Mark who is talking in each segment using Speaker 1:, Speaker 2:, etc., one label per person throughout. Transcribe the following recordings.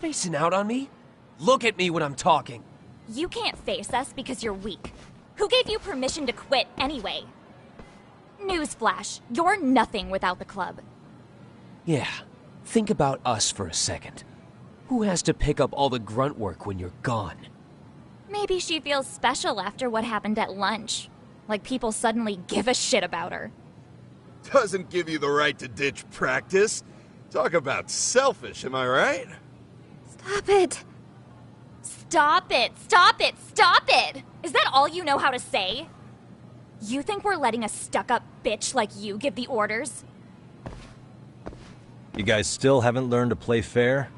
Speaker 1: spacing out on me? Look at me when I'm talking.
Speaker 2: You can't face us because you're weak. Who gave you permission to quit anyway? Newsflash, you're nothing without the club.
Speaker 1: Yeah, think about us for a second. Who has to pick up all the grunt work when you're gone?
Speaker 2: Maybe she feels special after what happened at lunch. Like people suddenly give a shit about her.
Speaker 3: Doesn't give you the right to ditch practice. Talk about selfish, am I right?
Speaker 4: Stop it.
Speaker 2: Stop it! Stop it! Stop it! Is that all you know how to say? You think we're letting a stuck-up bitch like you give the orders?
Speaker 5: You guys still haven't learned to play fair?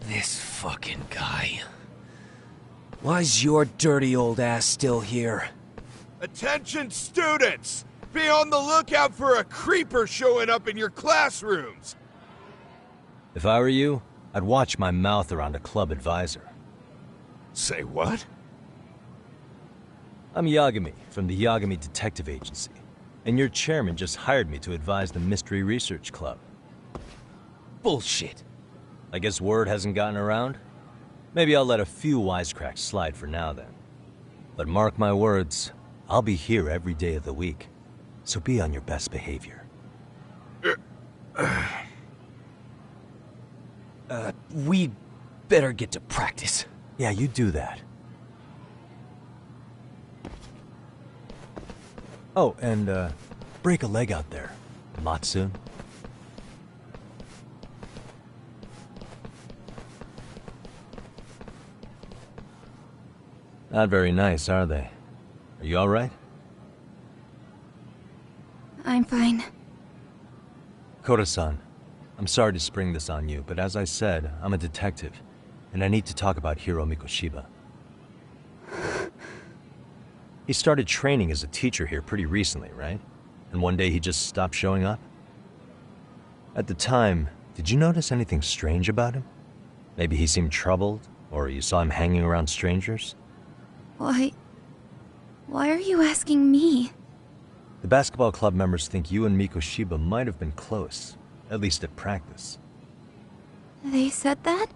Speaker 1: This fucking guy. Why's your dirty old ass still here?
Speaker 3: Attention students! Be on the lookout for a creeper showing up in your classrooms!
Speaker 5: If I were you, I'd watch my mouth around a club advisor.
Speaker 3: Say what?
Speaker 5: I'm Yagami, from the Yagami Detective Agency, and your chairman just hired me to advise the Mystery Research Club.
Speaker 1: Bullshit.
Speaker 5: I guess word hasn't gotten around? Maybe I'll let a few wisecracks slide for now then. But mark my words, I'll be here every day of the week, so be on your best behavior.
Speaker 1: We better get to practice.
Speaker 5: Yeah, you do that. Oh, and, break a leg out there, Matsu. Not very nice, are they? Are you alright?
Speaker 4: I'm fine.
Speaker 5: Koda-san, I'm sorry to spring this on you, but as I said, I'm a detective, and I need to talk about Hiro Mikoshiba. He started training as a teacher here pretty recently, right? And one day he just stopped showing up? At the time, did you notice anything strange about him? Maybe he seemed troubled, or you saw him hanging around strangers?
Speaker 4: Why are you asking me?
Speaker 5: The basketball club members think you and Mikoshiba might have been close, at least at practice.
Speaker 4: They said that?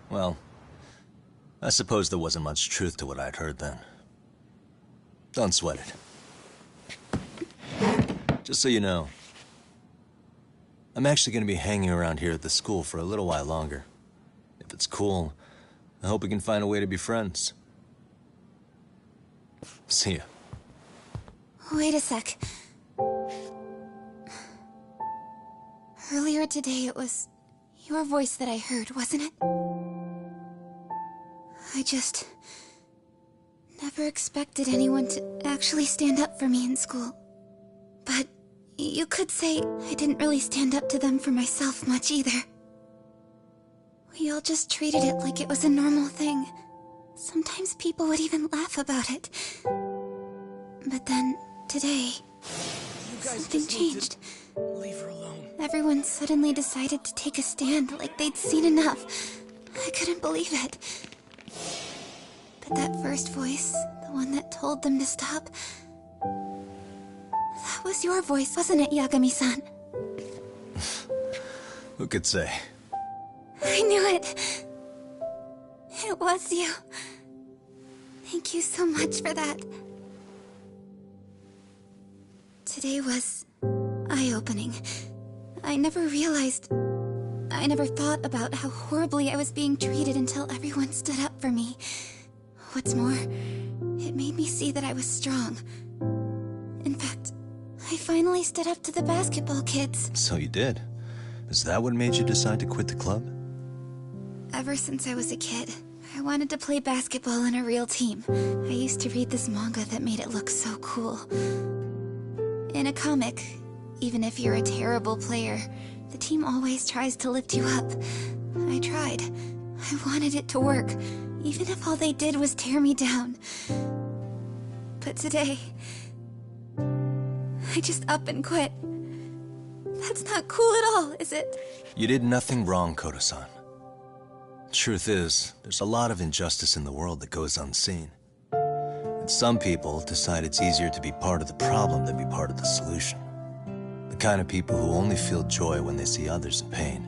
Speaker 6: Well, I suppose there wasn't much truth to what I'd heard then. Don't sweat it. Just so you know, I'm actually going to be hanging around here at the school for a little while longer. If it's cool, I hope we can find a way to be friends. See ya.
Speaker 4: Wait a sec. Earlier today it was your voice that I heard, wasn't it? I just never expected anyone to actually stand up for me in school. But you could say I didn't really stand up to them for myself much either. We all just treated it like it was a normal thing. Sometimes people would even laugh about it. But then, today, something changed.
Speaker 1: Leave her alone.
Speaker 4: Everyone suddenly decided to take a stand like they'd seen enough. I couldn't believe it. But that first voice, the one that told them to stop, that was your voice, wasn't it, Yagami-san?
Speaker 6: Who could say?
Speaker 4: I knew it. It was you. Thank you so much for that. Today was eye-opening. I never thought about how horribly I was being treated until everyone stood up for me. What's more, it made me see that I was strong. In fact, I finally stood up to the basketball kids.
Speaker 6: So you did. Is that what made you decide to quit the club?
Speaker 4: Ever since I was a kid, I wanted to play basketball in a real team. I used to read this manga that made it look so cool. In a comic, even if you're a terrible player, the team always tries to lift you up. I tried. I wanted it to work, even if all they did was tear me down. But today, I just up and quit. That's not cool at all, is it?
Speaker 6: You did nothing wrong, Koda-san. Truth is, there's a lot of injustice in the world that goes unseen. And some people decide it's easier to be part of the problem than be part of the solution. The kind of people who only feel joy when they see others in pain.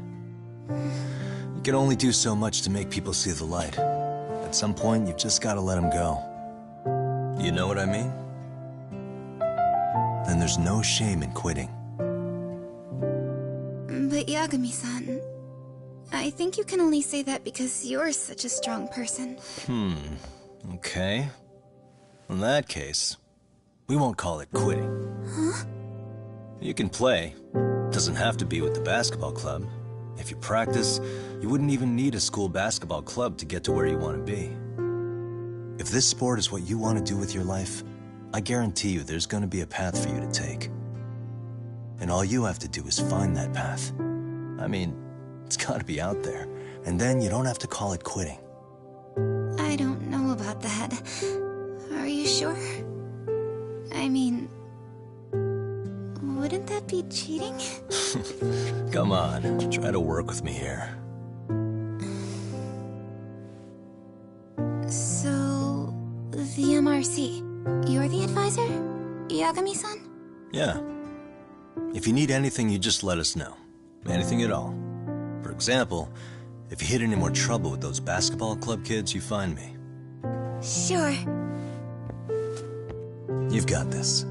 Speaker 6: You can only do so much to make people see the light. At some point, you've just got to let them go. You know what I mean? Then there's no shame in quitting.
Speaker 4: But Yagami-san, I think you can only say that because you're such a strong person.
Speaker 6: Okay. In that case, we won't call it quitting.
Speaker 4: Huh?
Speaker 6: You can play. Doesn't have to be with the basketball club. If you practice, you wouldn't even need a school basketball club to get to where you want to be. If this sport is what you want to do with your life, I guarantee you there's going to be a path for you to take. And all you have to do is find that path. I mean, it's got to be out there. And then you don't have to call it quitting.
Speaker 4: I don't know about that. Are you sure? I mean, wouldn't that be cheating?
Speaker 6: Come on, try to work with me here.
Speaker 4: So, the MRC, you're the advisor? Yagami-san?
Speaker 6: Yeah. If you need anything, you just let us know. Anything at all. For example, if you hit any more trouble with those basketball club kids, you find me.
Speaker 4: Sure.
Speaker 6: You've got this.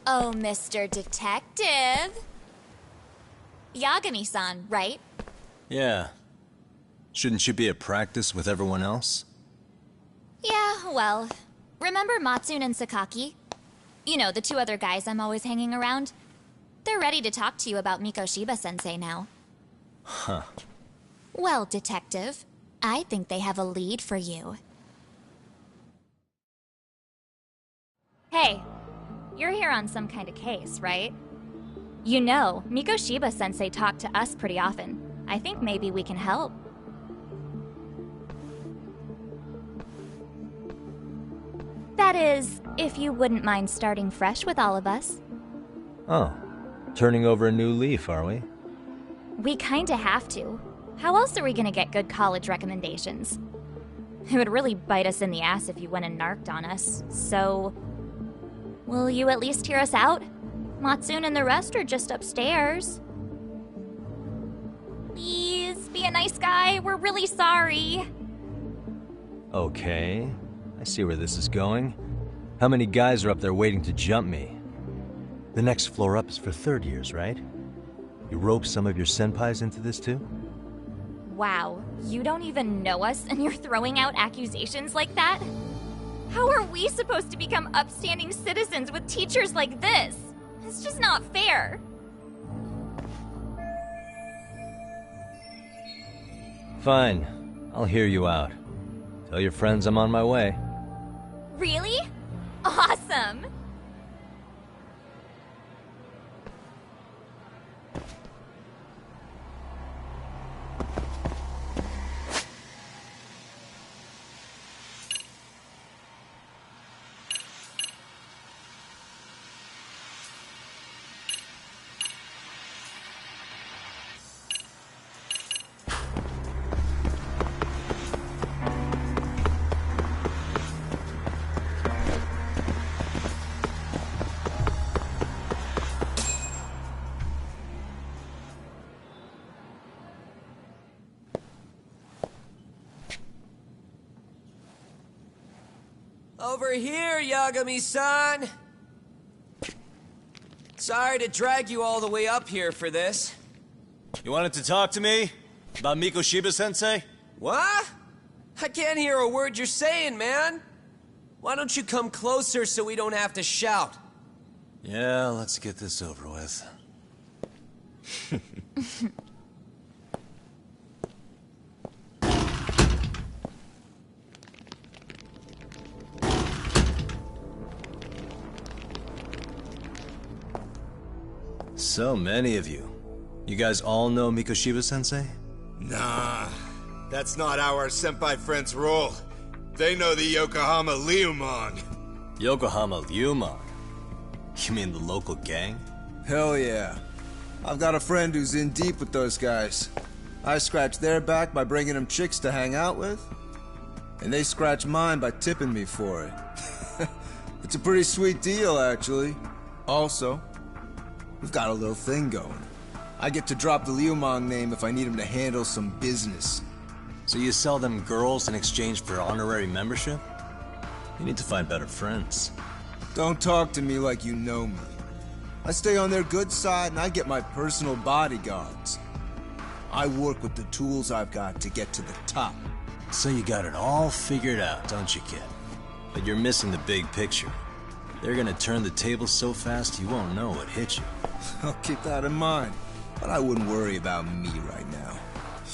Speaker 2: Oh, Mr. Detective. Yagami-san, right?
Speaker 6: Yeah. Shouldn't you be at practice with everyone else?
Speaker 2: Yeah, well, remember Matsune and Sakaki? You know, the two other guys I'm always hanging around? They're ready to talk to you about Mikoshiba-sensei now.
Speaker 6: Huh.
Speaker 2: Well, Detective, I think they have a lead for you. Hey, you're here on some kind of case, right? You know, Mikoshiba-sensei talked to us pretty often. I think maybe we can help. That is, if you wouldn't mind starting fresh with all of us.
Speaker 5: Oh, turning over a new leaf, are we?
Speaker 2: We kinda have to. How else are we gonna get good college recommendations? It would really bite us in the ass if you went and narked on us, so... Will you at least hear us out? Matsune and the rest are just upstairs. Please, be a nice guy. We're really sorry.
Speaker 5: Okay, I see where this is going. How many guys are up there waiting to jump me? The next floor up is for third years, right? You rope some of your senpais into this too?
Speaker 2: Wow, you don't even know us and you're throwing out accusations like that? How are we supposed to become upstanding citizens with teachers like this? It's just not fair.
Speaker 5: Fine, I'll hear you out. Tell your friends I'm on my way.
Speaker 2: Really? Awesome!
Speaker 1: Over here, Yagami-san! Sorry to drag you all the way up here for this.
Speaker 6: You wanted to talk to me? About Mikoshiba-sensei?
Speaker 1: What? I can't hear a word you're saying, man. Why don't you come closer so we don't have to shout?
Speaker 6: Yeah, let's get this over with. So many of you. You guys all know Mikoshiba-sensei?
Speaker 3: Nah, that's not how our senpai friends roll. They know the Yokohama Liumon.
Speaker 6: Yokohama Liumon? You mean the local gang?
Speaker 7: Hell yeah. I've got a friend who's in deep with those guys. I scratch their back by bringing them chicks to hang out with, and they scratch mine by tipping me for it. It's a pretty sweet deal, actually. Also, we've got a little thing going. I get to drop the Liumon name if I need him to handle some business.
Speaker 6: So you sell them girls in exchange for honorary membership? You need to find better friends.
Speaker 7: Don't talk to me like you know me. I stay on their good side and I get my personal bodyguards. I work with the tools I've got to get to the top.
Speaker 6: So you got it all figured out, don't you, kid? But you're missing the big picture. They're gonna turn the tables so fast you won't know what hit you.
Speaker 7: I'll keep that in mind. But I wouldn't worry about me right now.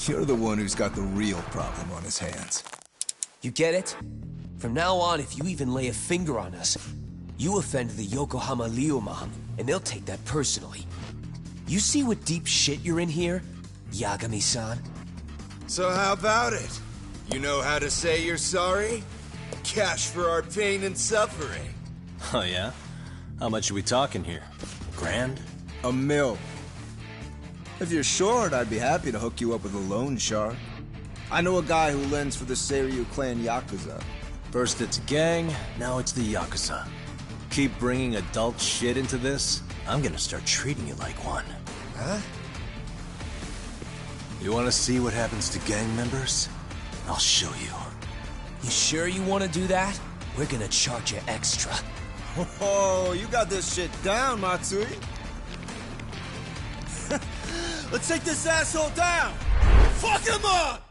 Speaker 7: You're the one who's got the real problem on his hands.
Speaker 1: You get it? From now on, if you even lay a finger on us, you offend the Yokohama Liumon, and they'll take that personally. You see what deep shit you're in here, Yagami-san?
Speaker 3: So how about it? You know how to say you're sorry? Cash for our pain and suffering.
Speaker 6: Oh yeah? How much are we talking here? Grand?
Speaker 7: $1 million. If you're short, I'd be happy to hook you up with a loan shark. I know a guy who lends for the Seiryu clan Yakuza.
Speaker 6: First it's a gang, now it's the Yakuza. Keep bringing adult shit into this, I'm gonna start treating you like one.
Speaker 3: Huh?
Speaker 6: You wanna see what happens to gang members? I'll show you.
Speaker 1: You sure you want to do that? We're gonna charge you extra.
Speaker 7: Oh, you got this shit down, Matsui. Let's take this asshole down! Fuck him up!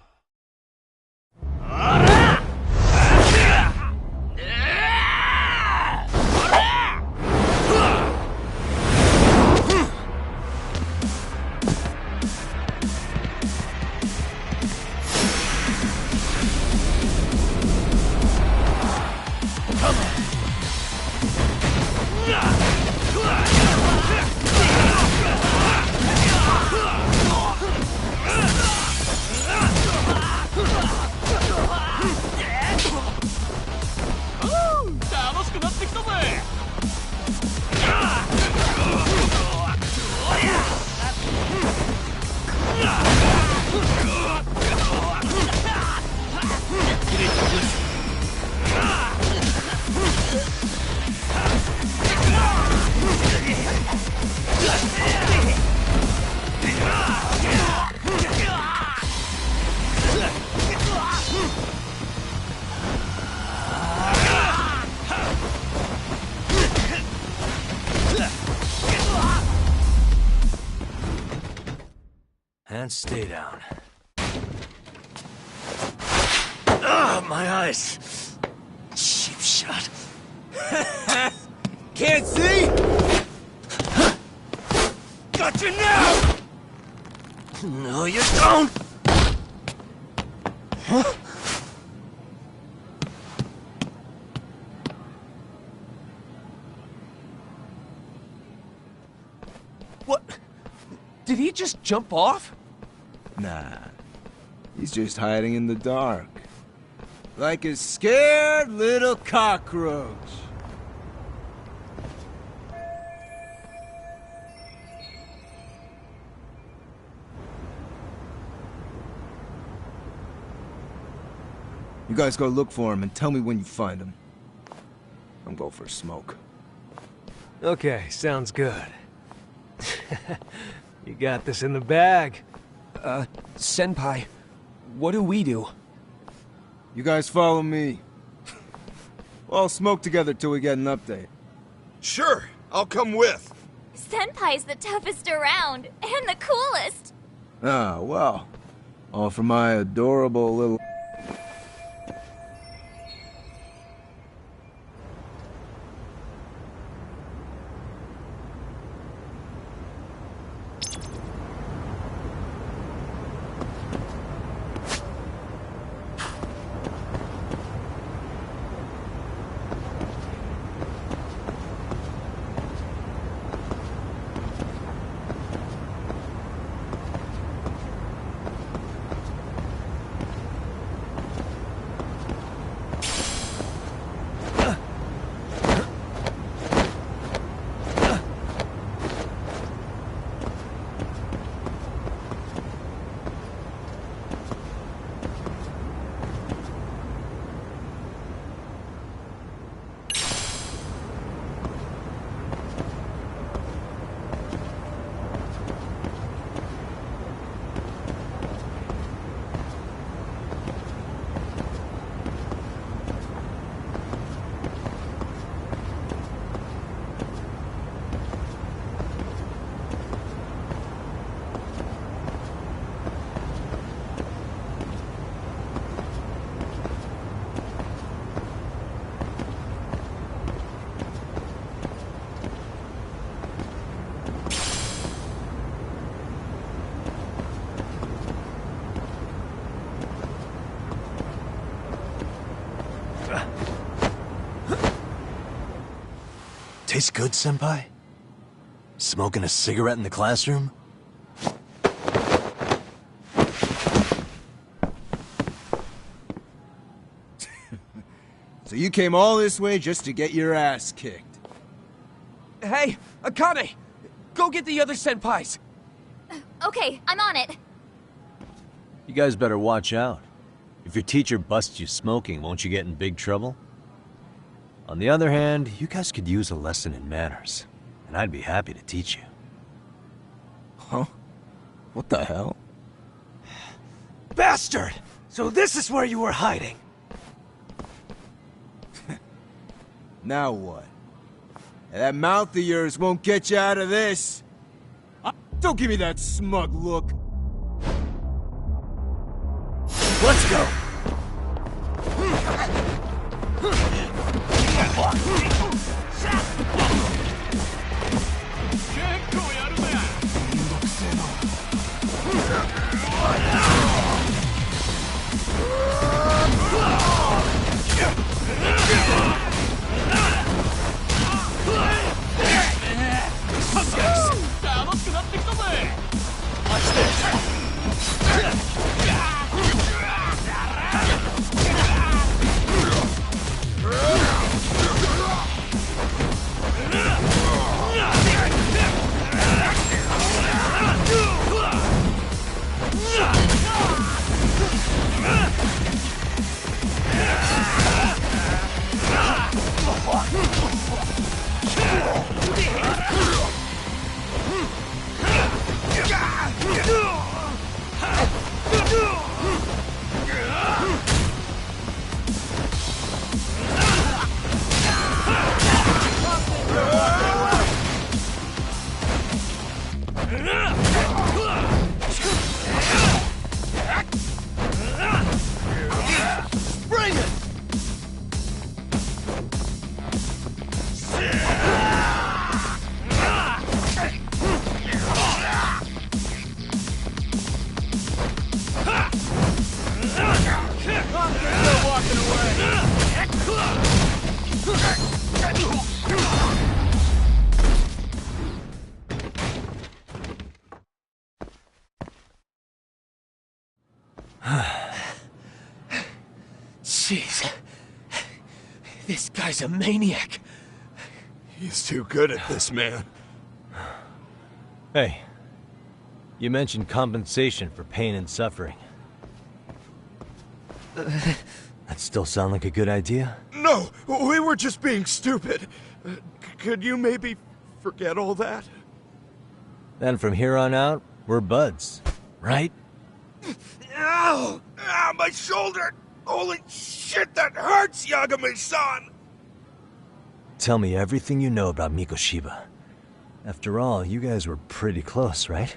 Speaker 5: And stay down. Ugh, my eyes! Cheap shot.
Speaker 7: Can't see? Got you now!
Speaker 5: No, you don't! Huh?
Speaker 1: What? Did he just jump off?
Speaker 7: Nah. He's just hiding in the dark. Like a scared little cockroach. You guys go look for him and tell me when you find him. I'm going for a smoke.
Speaker 8: Okay, sounds good. You got this in the bag.
Speaker 1: Senpai, what do we do?
Speaker 7: You guys follow me. We'll all smoke together till we get an update.
Speaker 3: Sure, I'll come with.
Speaker 2: Senpai's the toughest around, and the coolest.
Speaker 7: Ah, well. All for my adorable little...
Speaker 5: Taste good, Senpai? Smoking a cigarette in the classroom?
Speaker 7: So you came all this way just to get your ass kicked?
Speaker 1: Hey, Akane! Go get the other senpais!
Speaker 2: Okay, I'm on it.
Speaker 5: You guys better watch out. If your teacher busts you smoking, won't you get in big trouble? On the other hand, you guys could use a lesson in manners, and I'd be happy to teach you.
Speaker 7: Huh? What the hell?
Speaker 8: Bastard! So this is where you were hiding.
Speaker 7: Now what? That mouth of yours won't get you out of this! Don't give me that smug look!
Speaker 8: Let's go!
Speaker 1: Jeez. This guy's a maniac.
Speaker 3: He's too good at this, man.
Speaker 5: Hey, you mentioned compensation for pain and suffering. That still sound like a good idea?
Speaker 3: No, we were just being stupid. Could you maybe forget all that?
Speaker 5: Then from here on out, we're buds, right?
Speaker 3: Ow! Ah, my shoulder! Holy shit, that hurts, Yagami-san!
Speaker 5: Tell me everything you know about Mikoshiba. After all, you guys were pretty close, right?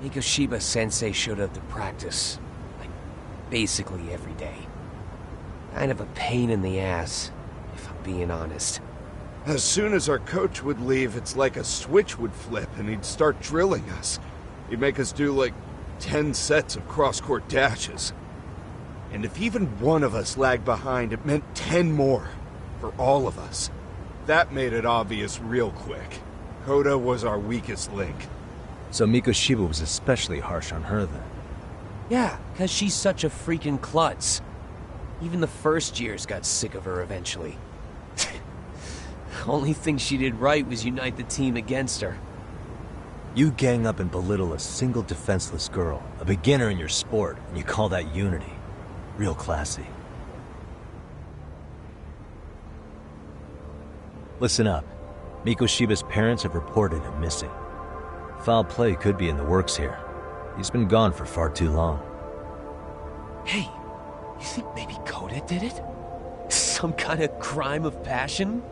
Speaker 1: Mikoshiba Sensei showed up to practice, like, basically every day. Kind of a pain in the ass, if I'm being honest.
Speaker 3: As soon as our coach would leave, it's like a switch would flip and he'd start drilling us. He'd make us do like 10 sets of cross-court dashes. And if even one of us lagged behind, it meant 10 more. For all of us. That made it obvious real quick. Koda was our weakest link.
Speaker 5: So Mikoshiba was especially harsh on her then?
Speaker 1: Yeah, 'cause she's such a freaking klutz. Even the first years got sick of her eventually. Only thing she did right was unite the team against her.
Speaker 5: You gang up and belittle a single defenseless girl, a beginner in your sport, and you call that unity. Real classy. Listen up. Mikoshiba's parents have reported him missing. Foul play could be in the works here. He's been gone for far too long.
Speaker 1: Hey, you think maybe Koda did it? Some kind of crime of passion?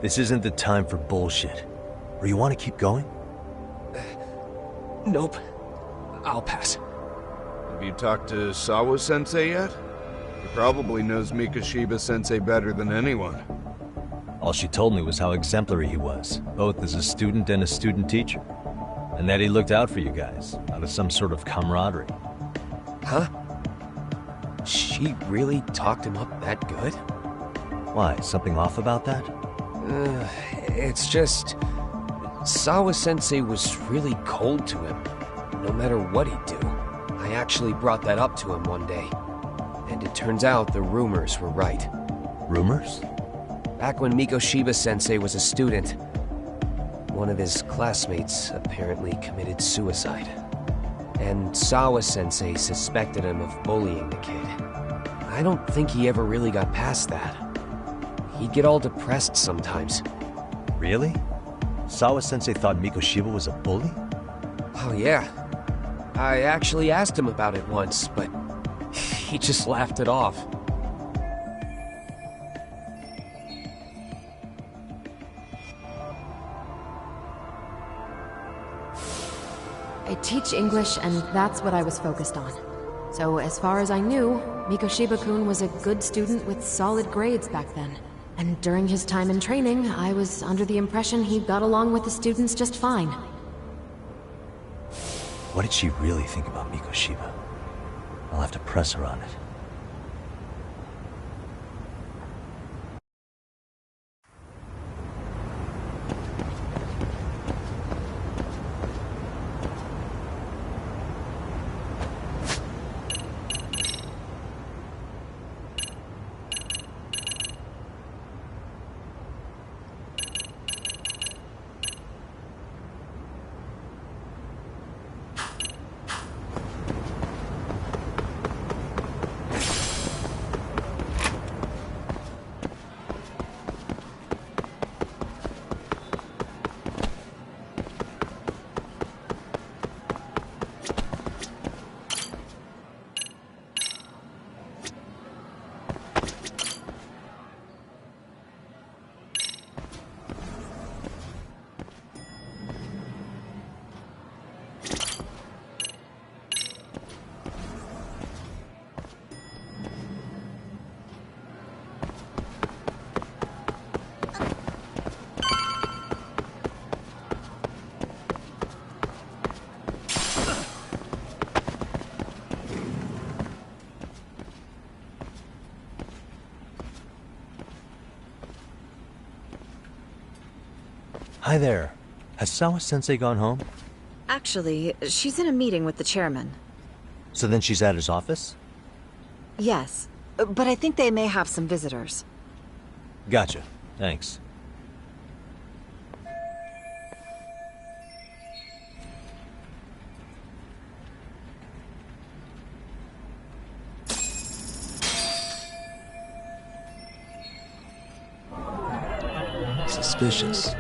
Speaker 5: This isn't the time for bullshit. Or you want to keep going?
Speaker 1: Nope. I'll pass.
Speaker 3: Have you talked to Sawa-sensei yet? He probably knows Mikoshiba-sensei better than anyone.
Speaker 5: All she told me was how exemplary he was, both as a student and a student teacher. And that he looked out for you guys, out of some sort of camaraderie.
Speaker 1: Huh? She really talked him up that good?
Speaker 5: Why, something off about that?
Speaker 1: It's just... Sawa-sensei was really cold to him, no matter what he'd do. I actually brought that up to him one day. And it turns out the rumors were right.
Speaker 5: Rumors?
Speaker 1: Back when Mikoshiba-sensei was a student, one of his classmates apparently committed suicide. And Sawa-sensei suspected him of bullying the kid. I don't think he ever really got past that. He'd get all depressed sometimes.
Speaker 5: Really? Sawa-sensei thought Mikoshiba was a bully?
Speaker 1: Oh yeah. I actually asked him about it once, but he just laughed it off.
Speaker 9: I teach English, and that's what I was focused on. So as far as I knew, Mikoshiba-kun was a good student with solid grades back then. And during his time in training, I was under the impression he got along with the students just fine.
Speaker 5: What did she really think about Mikoshiba? I'll have to press her on it. Hi there. Has Sawa-sensei gone home?
Speaker 10: Actually, she's in a meeting with the chairman.
Speaker 5: So then she's at his office?
Speaker 10: Yes, but I think they may have some visitors.
Speaker 5: Gotcha. Thanks.
Speaker 6: Suspicious.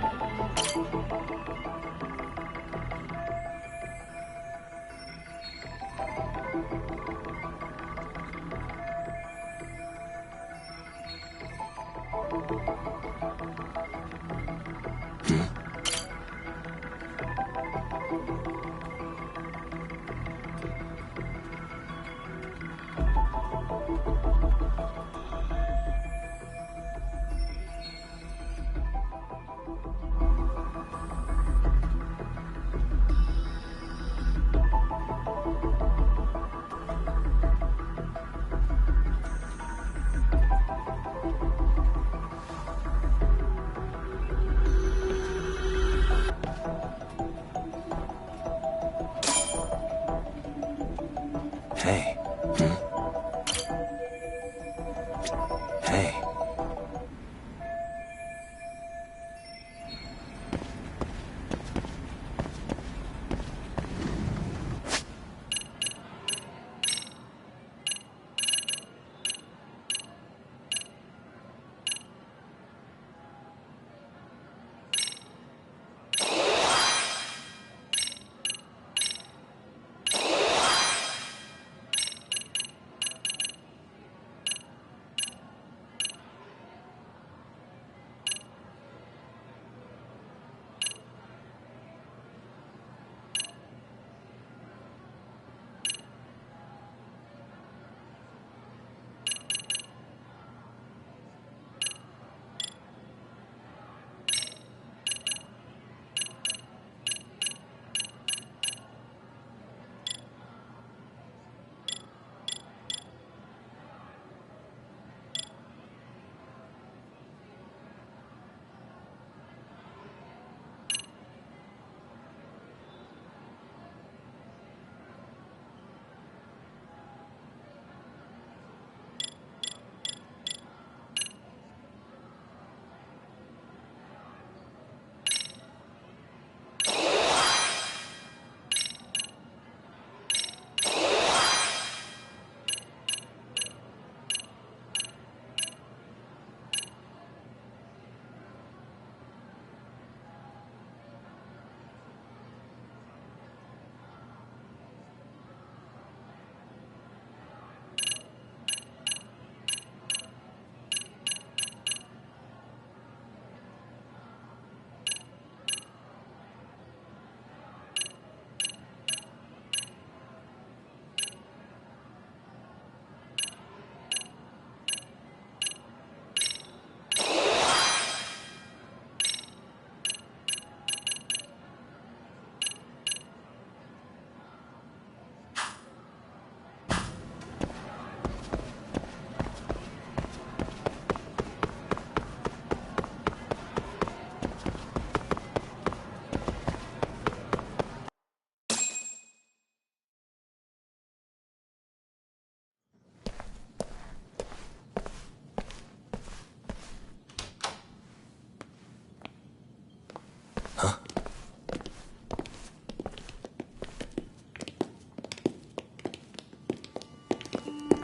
Speaker 6: Huh?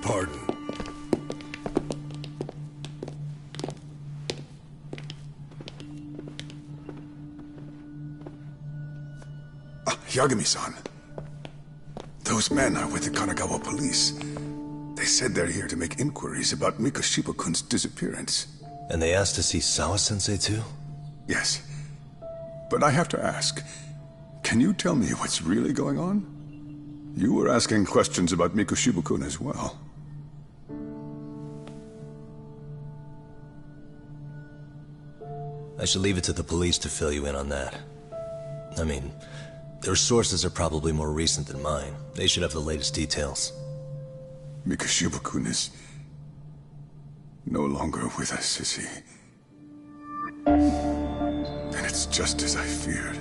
Speaker 11: Pardon. Yagami-san. Those men are with the Kanagawa police. They said they're here to make inquiries about Mikoshiba-kun's disappearance.
Speaker 6: And they asked to see Sawa-sensei too?
Speaker 11: Yes. But I have to ask, can you tell me what's really going on? You were asking questions about Mikoshiba-kun as well.
Speaker 6: I should leave it to the police to fill you in on that. I mean, their sources are probably more recent than mine. They should have the latest details.
Speaker 11: Mikoshiba-kun is no longer with us, is he? Then it's just as I feared.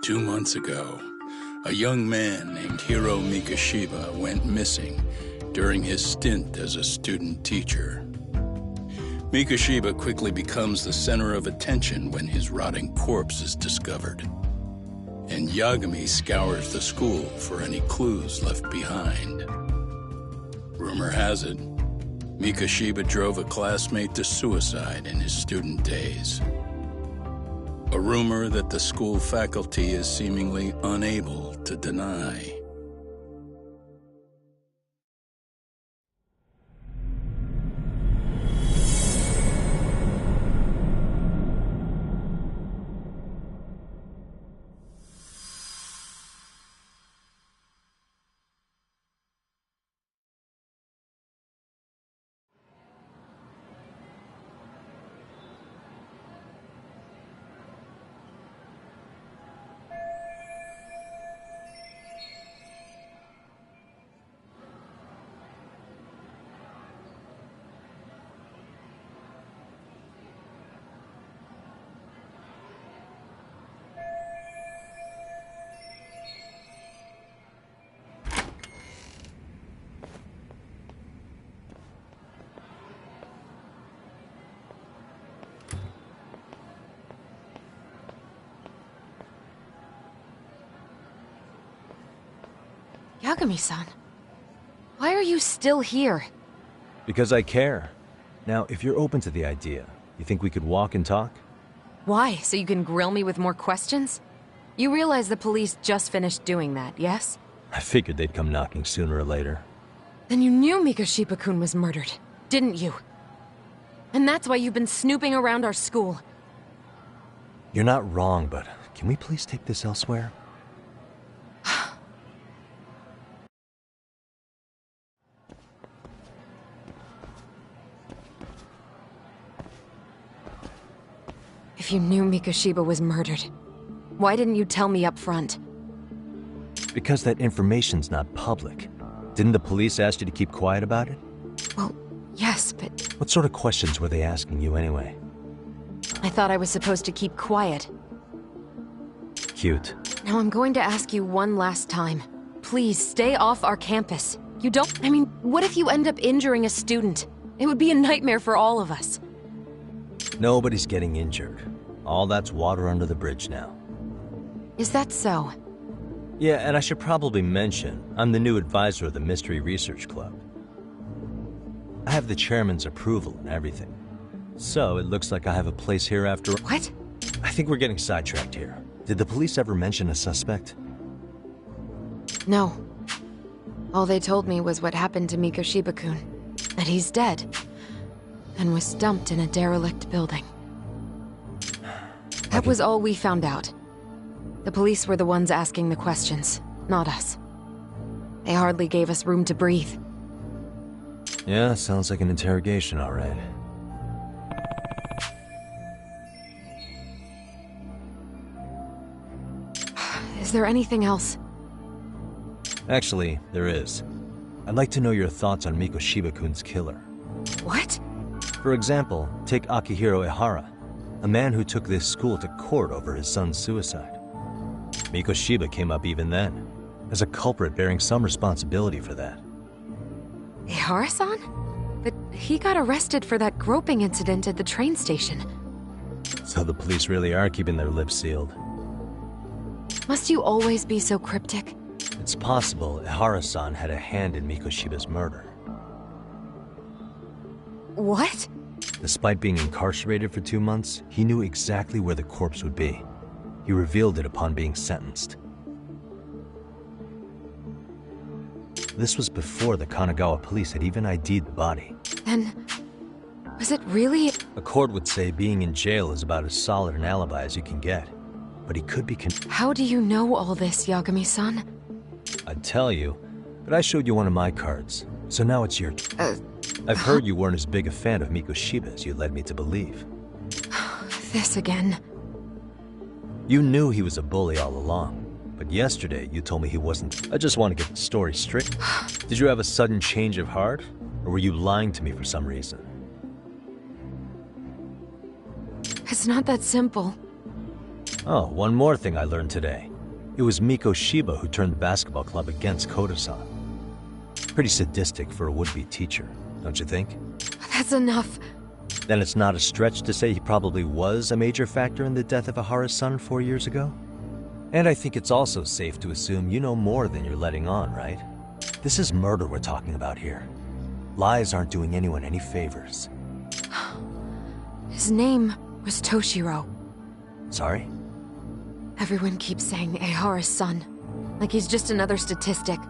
Speaker 12: Two months ago, a young man named Hiro Mikoshiba went missing during his stint as a student teacher. Mikoshiba quickly becomes the center of attention when his rotting corpse is discovered. And Yagami scours the school for any clues left behind. Rumor has it, Mikoshiba drove a classmate to suicide in his student days. A rumor that the school faculty is seemingly unable to deny.
Speaker 9: Yagami-san, why are you still here?
Speaker 5: Because I care. Now, if you're open to the idea, you think we could walk and talk?
Speaker 9: Why? So you can grill me with more questions? You realize the police just finished doing that, yes?
Speaker 5: I figured they'd come knocking sooner or later.
Speaker 9: Then you knew Mikoshiba-kun was murdered, didn't you? And that's why you've been snooping around our school.
Speaker 5: You're not wrong, but can we please take this elsewhere?
Speaker 9: If you knew Mikoshiba was murdered, why didn't you tell me up front?
Speaker 5: Because that information's not public. Didn't the police ask you to keep quiet about it?
Speaker 9: Well, yes, but...
Speaker 5: What sort of questions were they asking you anyway?
Speaker 9: I thought I was supposed to keep quiet.
Speaker 5: Cute.
Speaker 9: Now I'm going to ask you one last time. Please, stay off our campus. You don't... I mean, what if you end up injuring a student? It would be a nightmare for all of us.
Speaker 5: Nobody's getting injured. All that's water under the bridge now.
Speaker 9: Is that so?
Speaker 5: Yeah, and I should probably mention, I'm the new advisor of the Mystery Research Club. I have the chairman's approval and everything. So, it looks like I have a place here after...
Speaker 9: What?
Speaker 5: I think we're getting sidetracked here. Did the police ever mention a suspect?
Speaker 9: No. All they told me was what happened to Mikoshiba-kun. That he's dead. And was dumped in a derelict building. That was all we found out. The police were the ones asking the questions, not us. They hardly gave us room to breathe.
Speaker 5: Yeah, sounds like an interrogation, all right.
Speaker 9: Is there anything else?
Speaker 5: Actually, there is. I'd like to know your thoughts on Mikoshiba-kun's killer.
Speaker 9: What?
Speaker 5: For example, take Akihiro Ihara, a man who took this school to court over his son's suicide. Mikoshiba came up even then, as a culprit bearing some responsibility for that.
Speaker 9: Ihara-san? But he got arrested for that groping incident at the train station.
Speaker 5: So the police really are keeping their lips sealed.
Speaker 9: Must you always be so cryptic?
Speaker 5: It's possible Ihara-san had a hand in Mikoshiba's murder.
Speaker 9: What?
Speaker 5: Despite being incarcerated for 2 months, he knew exactly where the corpse would be. He revealed it upon being sentenced. This was before the Kanagawa police had even ID'd the body.
Speaker 9: Then, was it really?
Speaker 5: A court would say being in jail is about as solid an alibi as you can get. But he could be
Speaker 9: How do you know all this, Yagami-san?
Speaker 5: I'd tell you, but I showed you one of my cards, so now it's your I've heard you weren't as big a fan of Mikoshiba as you led me to believe.
Speaker 9: This again.
Speaker 5: You knew he was a bully all along, but yesterday you told me he wasn't. I just want to get the story straight. Did you have a sudden change of heart, or were you lying to me for some reason?
Speaker 9: It's not that simple.
Speaker 5: Oh, one more thing I learned today. It was Mikoshiba who turned the basketball club against Koda-san. Pretty sadistic for a would-be teacher, don't you think?
Speaker 9: That's enough.
Speaker 5: Then it's not a stretch to say he probably was a major factor in the death of Ihara's son 4 years ago? And I think it's also safe to assume you know more than you're letting on, right? This is murder we're talking about here. Lies aren't doing anyone any favors.
Speaker 9: His name was Toshiro.
Speaker 5: Sorry?
Speaker 9: Everyone keeps saying Ihara's son, like he's just another statistic.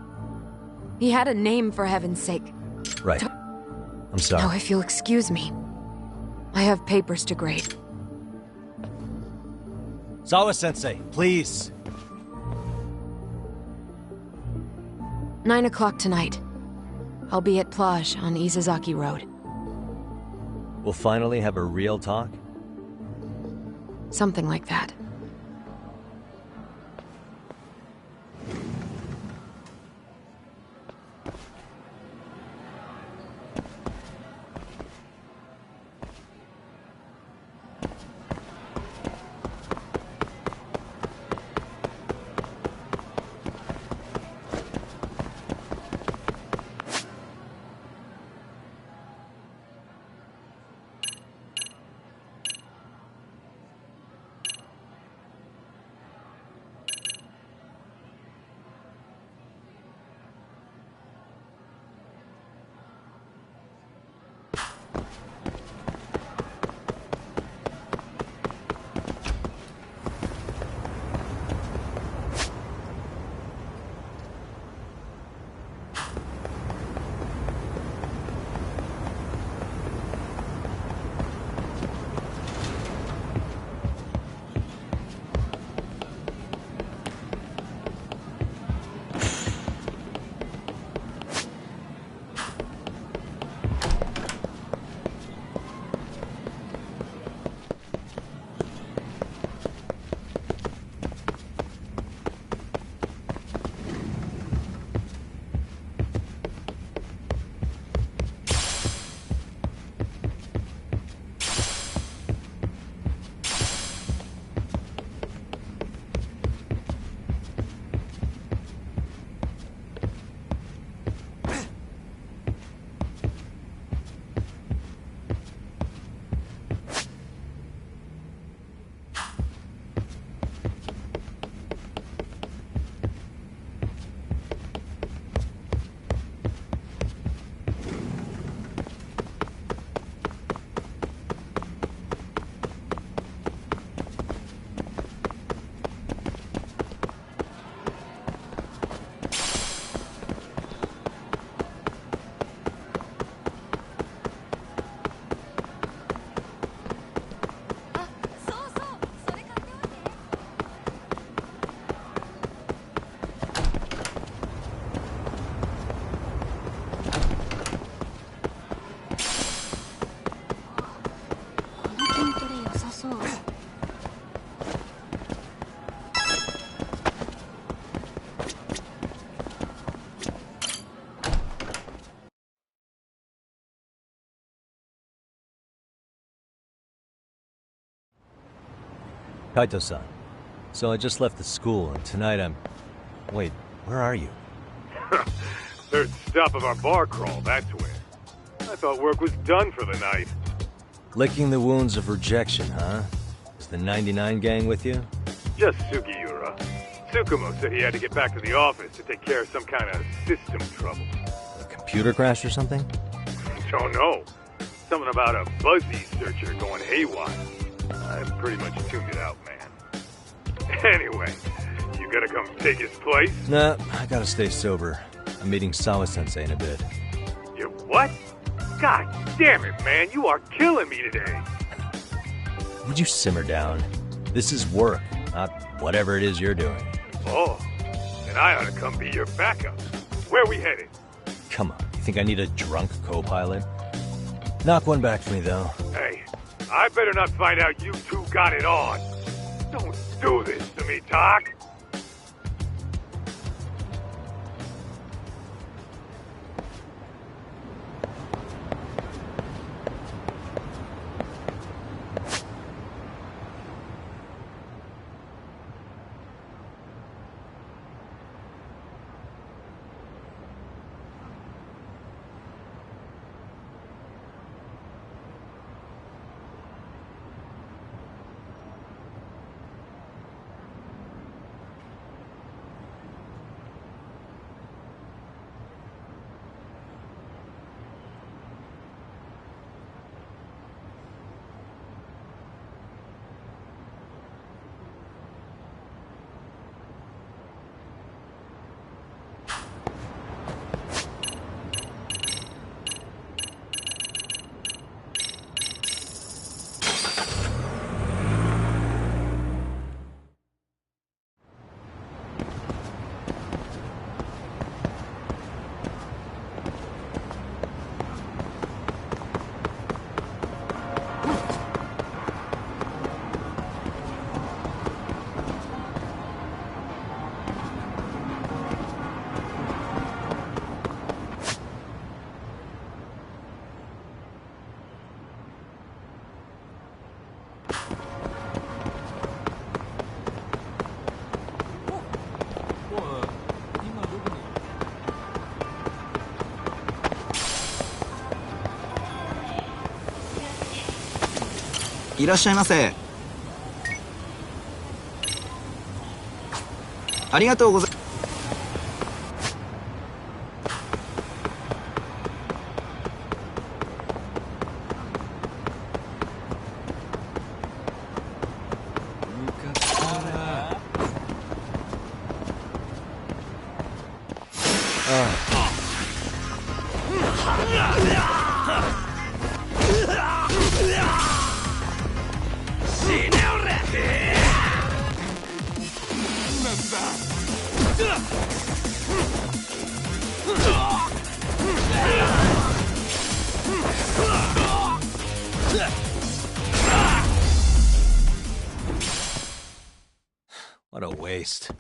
Speaker 9: He had a name, for heaven's sake.
Speaker 5: Right. I'm sorry.
Speaker 9: Now, if you'll excuse me, I have papers to grade.
Speaker 5: Sawa-sensei, please.
Speaker 9: 9 o'clock tonight. I'll be at Plage on Izazaki Road.
Speaker 5: We'll finally have a real talk?
Speaker 9: Something like that.
Speaker 5: Kaito-san. So I just left the school, and tonight I'm... Wait, where are you?
Speaker 13: Third stop of our bar crawl, that's where. I thought work was done for the night.
Speaker 5: Licking the wounds of rejection, huh? Is the 99 gang with you?
Speaker 13: Just Sugiura. Tsukumo said he had to get back to the office to take care of some kind of system trouble.
Speaker 5: A computer crash or something?
Speaker 13: Don't know. Something about a Buzzy searcher going haywire. I pretty much tuned it out, man. Anyway, you gonna come take his place?
Speaker 5: Nah, I gotta stay sober. I'm meeting Sawa-sensei in a bit.
Speaker 13: You what? God damn it, man, you are killing me today.
Speaker 5: Would you simmer down? This is work, not whatever it is you're doing.
Speaker 13: Oh, then I ought to come be your backup. Where we headed?
Speaker 5: Come on, you think I need a drunk co-pilot? Knock one back for me, though.
Speaker 13: Hey, I better not find out you two got it on. Don't do this to me, Doc.
Speaker 14: いらっしゃいませ。ありがとうございます。
Speaker 5: What a waste.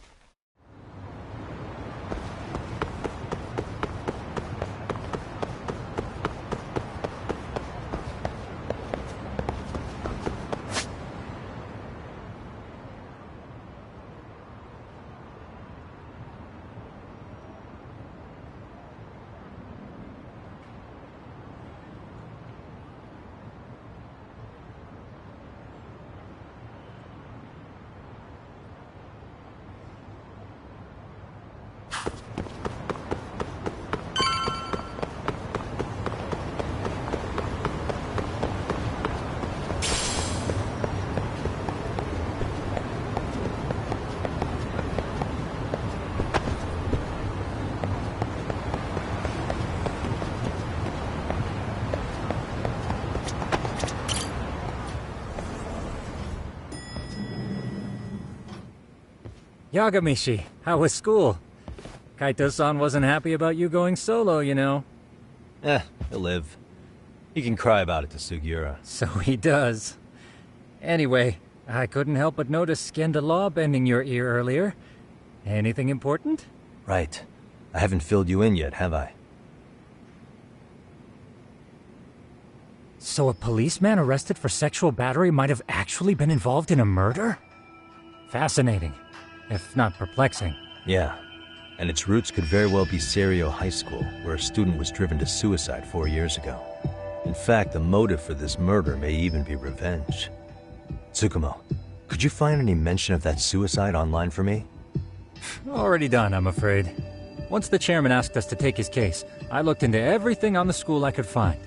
Speaker 15: Yagamishi, how was school? Kaito-san wasn't happy about you going solo, you know.
Speaker 5: He'll live. He can cry about it to Sugiura.
Speaker 15: So he does. Anyway, I couldn't help but notice Skenda Law bending your ear earlier. Anything important?
Speaker 5: Right. I haven't filled you in yet, have I?
Speaker 15: So a policeman arrested for sexual battery might have actually been involved in a murder? Fascinating, if not perplexing.
Speaker 5: Yeah, and its roots could very well be Serio High School, where a student was driven to suicide 4 years ago. In fact, the motive for this murder may even be revenge. Tsukumo, could you find any mention of that suicide online for me?
Speaker 15: Already done, I'm afraid. Once the chairman asked us to take his case, I looked into everything on the school I could find.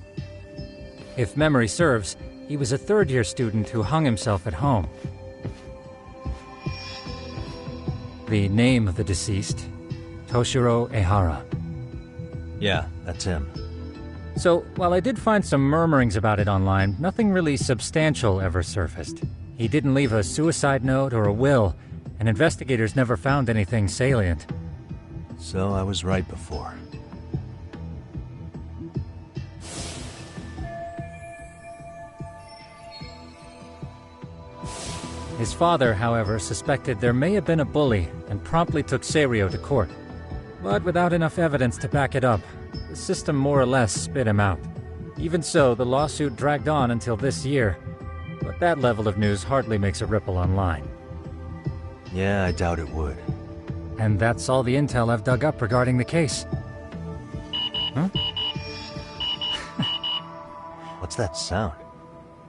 Speaker 15: If memory serves, he was a third-year student who hung himself at home. The name of the deceased, Toshiro Ehara.
Speaker 5: Yeah, that's him.
Speaker 15: So, while I did find some murmurings about it online, nothing really substantial ever surfaced. He didn't leave a suicide note or a will, and investigators never found anything salient.
Speaker 5: So I was right before.
Speaker 15: His father, however, suspected there may have been a bully and promptly took Serio to court. But without enough evidence to back it up, the system more or less spit him out. Even so, the lawsuit dragged on until this year. But that level of news hardly makes a ripple online.
Speaker 5: Yeah, I doubt it would.
Speaker 15: And that's all the intel I've dug up regarding the case. Huh?
Speaker 5: What's that sound?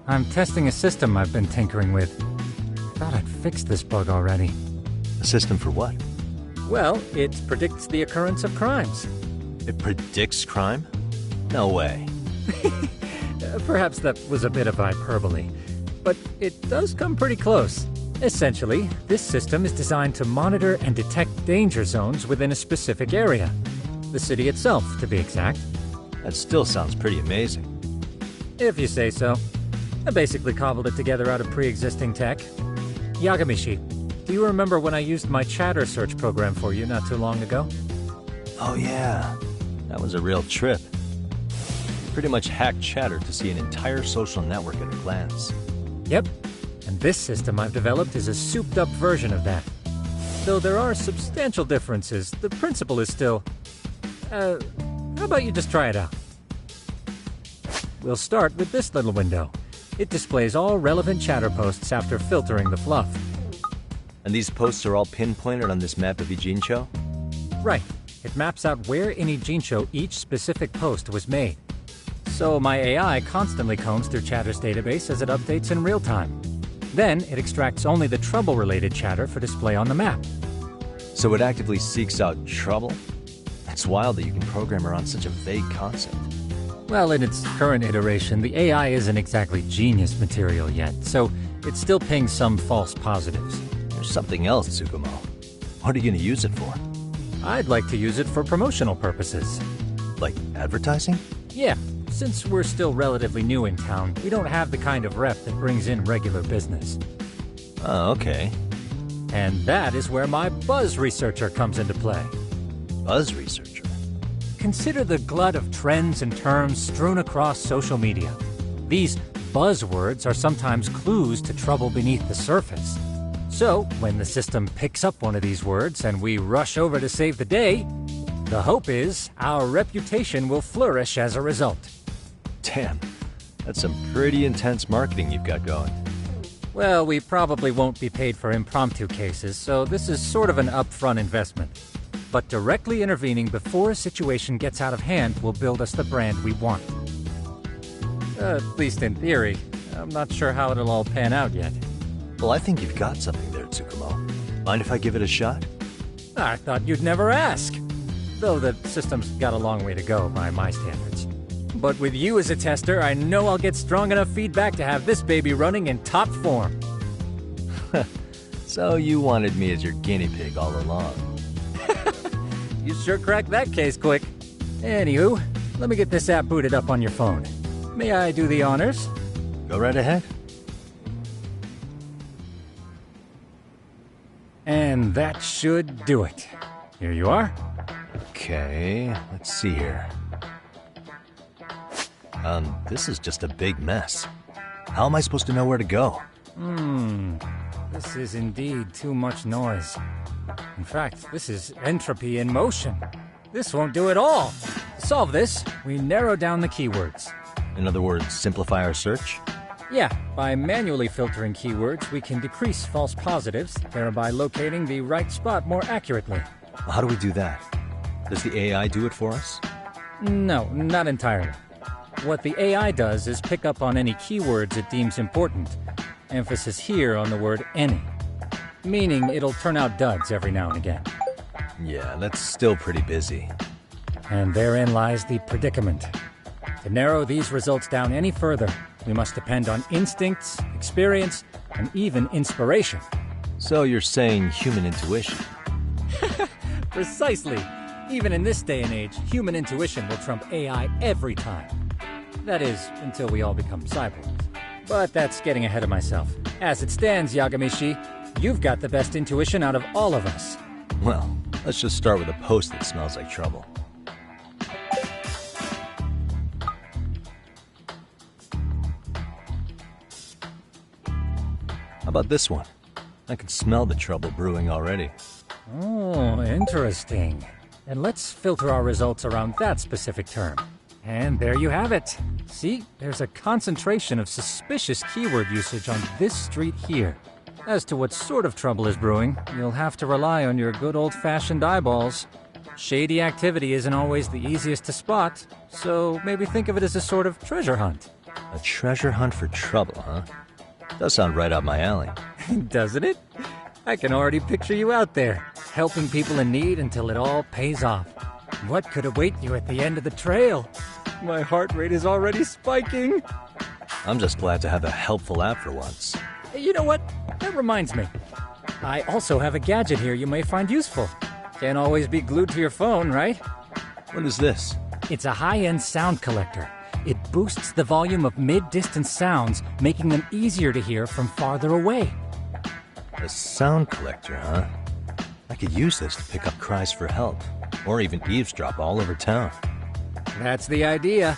Speaker 15: I'm testing a system I've been tinkering with. Thought I'd fixed this bug already.
Speaker 5: A system for what?
Speaker 15: Well, it predicts the occurrence of crimes.
Speaker 5: It predicts crime? No way.
Speaker 15: Perhaps that was a bit of hyperbole, but it does come pretty close. Essentially, this system is designed to monitor and detect danger zones within a specific area. The city itself, to be exact.
Speaker 5: That still sounds pretty amazing.
Speaker 15: If you say so. I basically cobbled it together out of pre-existing tech. Yagamishi, do you remember when I used my chatter search program for you not too long ago?
Speaker 5: Oh yeah, that was a real trip. You pretty much hacked chatter to see an entire social network at a glance.
Speaker 15: Yep, and this system I've developed is a souped-up version of that. Though there are substantial differences, the principle is still... how about you just try it out? We'll start with this little window. It displays all relevant chatter posts after filtering the fluff.
Speaker 5: And these posts are all pinpointed on this map of Ijincho?
Speaker 15: Right. It maps out where in Ijincho each specific post was made. So my AI constantly combs through Chatter's database as it updates in real time. Then it extracts only the trouble-related chatter for display on the map.
Speaker 5: So it actively seeks out trouble? It's wild that you can program around such a vague concept.
Speaker 15: Well, in its current iteration, the AI isn't exactly genius material yet, so it still pings some false positives.
Speaker 5: There's something else, Tsukumo. What are you going to use it for?
Speaker 15: I'd like to use it for promotional purposes.
Speaker 5: Like advertising?
Speaker 15: Yeah. Since we're still relatively new in town, we don't have the kind of rep that brings in regular business.
Speaker 5: Oh, okay.
Speaker 15: And that is where my buzz researcher comes into play.
Speaker 5: Buzz researcher?
Speaker 15: Consider the glut of trends and terms strewn across social media. These buzzwords are sometimes clues to trouble beneath the surface. So, when the system picks up one of these words and we rush over to save the day, the hope is our reputation will flourish as a result.
Speaker 5: Damn, that's some pretty intense marketing you've got going.
Speaker 15: Well, we probably won't be paid for impromptu cases, so this is sort of an upfront investment. But directly intervening before a situation gets out of hand will build us the brand we want. At least in theory. I'm not sure how it'll all pan out yet.
Speaker 5: Well, I think you've got something there, Tsukumo. Mind if I give it a shot?
Speaker 15: I thought you'd never ask. Though the system's got a long way to go by my standards. But with you as a tester, I know I'll get strong enough feedback to have this baby running in top form.
Speaker 5: So you wanted me as your guinea pig all along.
Speaker 15: You sure cracked that case quick. Anywho, let me get this app booted up on your phone. May I do the honors?
Speaker 5: Go right ahead.
Speaker 15: And that should do it. Here you are.
Speaker 5: Okay, let's see here. This is just a big mess. How am I supposed to know where to go?
Speaker 15: This is indeed too much noise. In fact, this is entropy in motion. This won't do it all. To solve this, we narrow down the keywords.
Speaker 5: In other words, simplify our search?
Speaker 15: Yeah, by manually filtering keywords, we can decrease false positives, thereby locating the right spot more accurately.
Speaker 5: How do we do that? Does the AI do it for us?
Speaker 15: No, not entirely. What the AI does is pick up on any keywords it deems important. Emphasis here on the word any. Meaning it'll turn out duds every now and again.
Speaker 5: Yeah, that's still pretty busy.
Speaker 15: And therein lies the predicament. To narrow these results down any further, we must depend on instincts, experience, and even inspiration.
Speaker 5: So you're saying human intuition?
Speaker 15: Precisely. Even in this day and age, human intuition will trump AI every time. That is, until we all become cyborgs. But that's getting ahead of myself. As it stands, Yagamishi, you've got the best intuition out of all of us.
Speaker 5: Well, let's just start with a post that smells like trouble. How about this one? I can smell the trouble brewing already.
Speaker 15: Oh, interesting. And let's filter our results around that specific term. And there you have it. See, there's a concentration of suspicious keyword usage on this street here. As to what sort of trouble is brewing, you'll have to rely on your good old-fashioned eyeballs. Shady activity isn't always the easiest to spot, so maybe think of it as a sort of treasure hunt.
Speaker 5: A treasure hunt for trouble, huh? Does sound right up my alley.
Speaker 15: Doesn't it? I can already picture you out there, helping people in need until it all pays off. What could await you at the end of the trail? My heart rate is already spiking.
Speaker 5: I'm just glad to have a helpful app for once.
Speaker 15: You know what? That reminds me. I also have a gadget here you may find useful. Can't always be glued to your phone, right?
Speaker 5: What is this?
Speaker 15: It's a high-end sound collector. It boosts the volume of mid-distance sounds, making them easier to hear from farther away.
Speaker 5: A sound collector, huh? I could use this to pick up cries for help, or even eavesdrop all over town.
Speaker 15: That's the idea.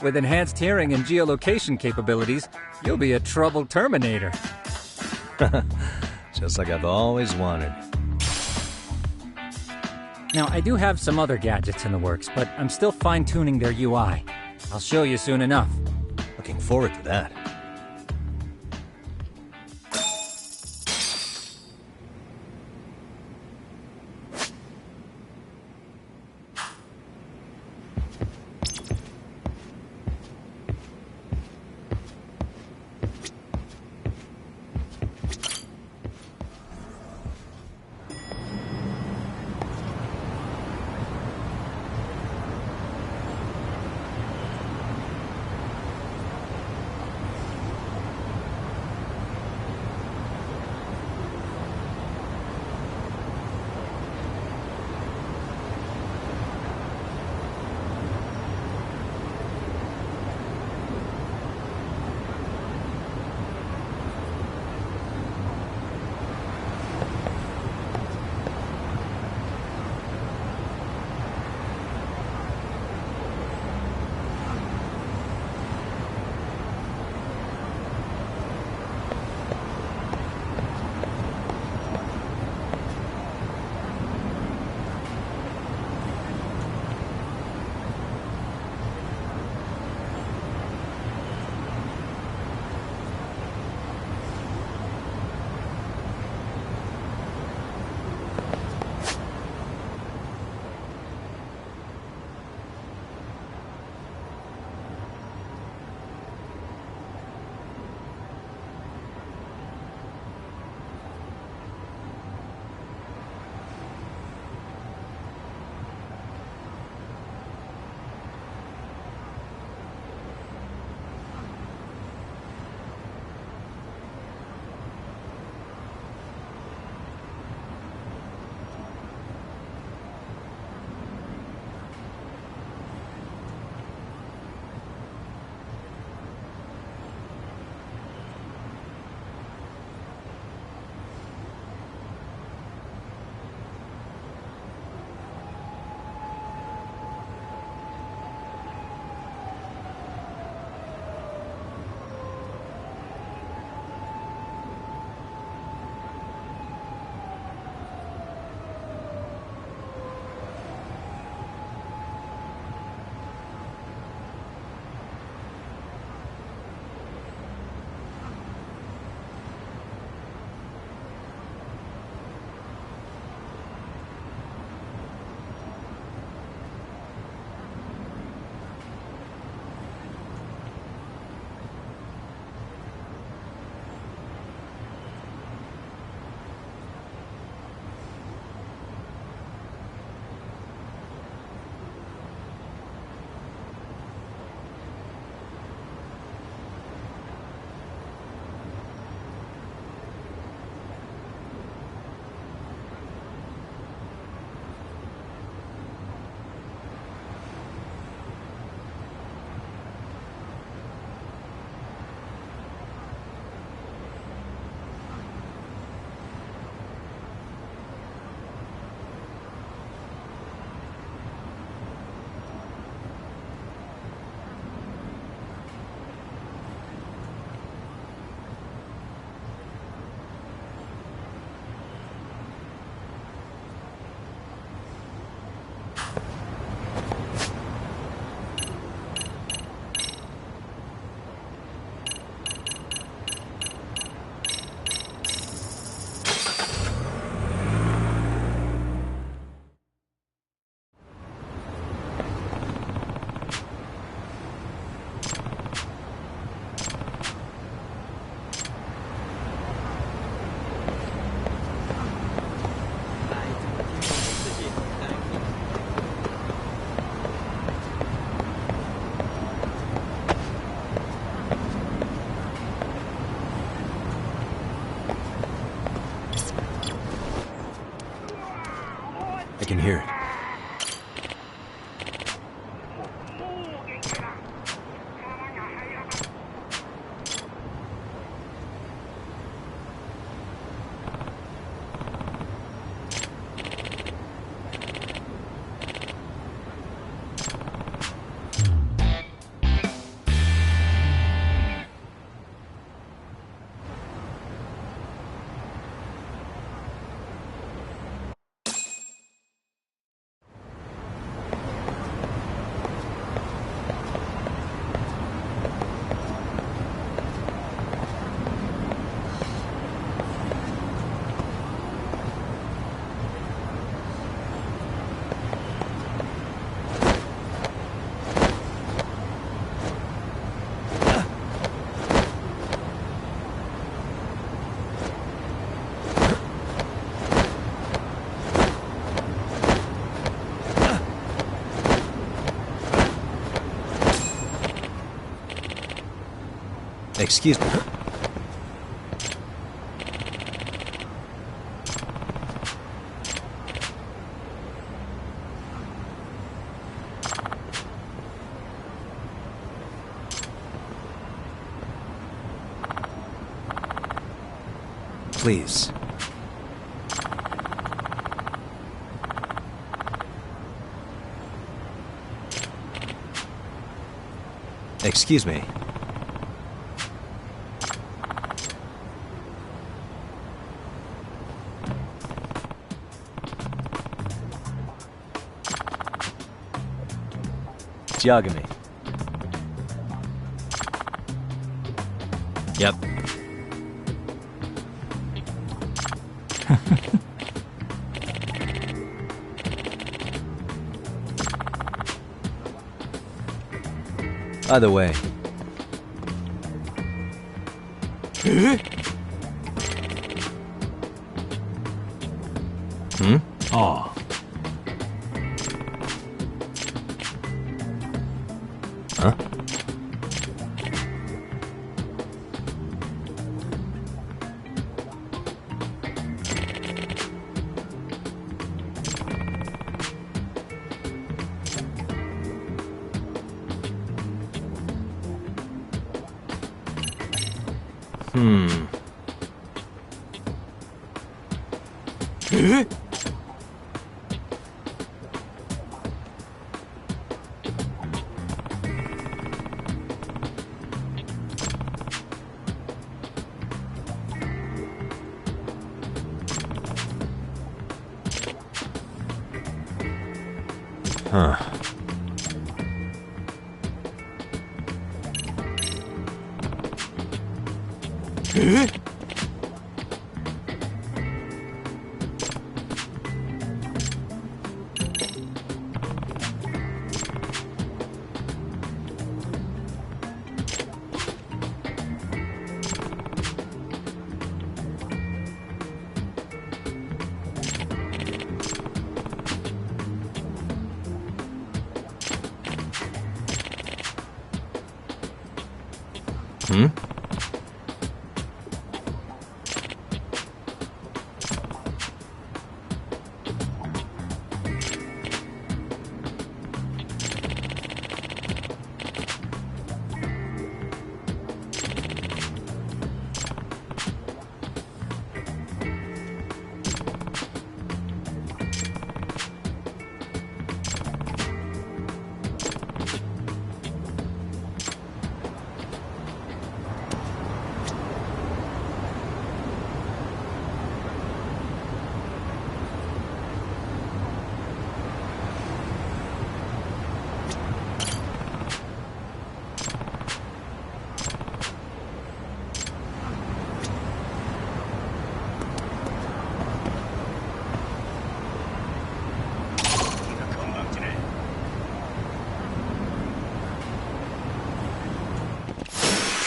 Speaker 15: With enhanced hearing and geolocation capabilities, you'll be a trouble terminator.
Speaker 5: Just like I've always wanted.
Speaker 15: Now, I do have some other gadgets in the works, but I'm still fine-tuning their UI. I'll show you soon enough.
Speaker 5: Looking forward to that. hear it. Excuse me. Please. Excuse me. Yagami. Yep. Either way. Hmm? Oh. Huh? Huh. Hmm?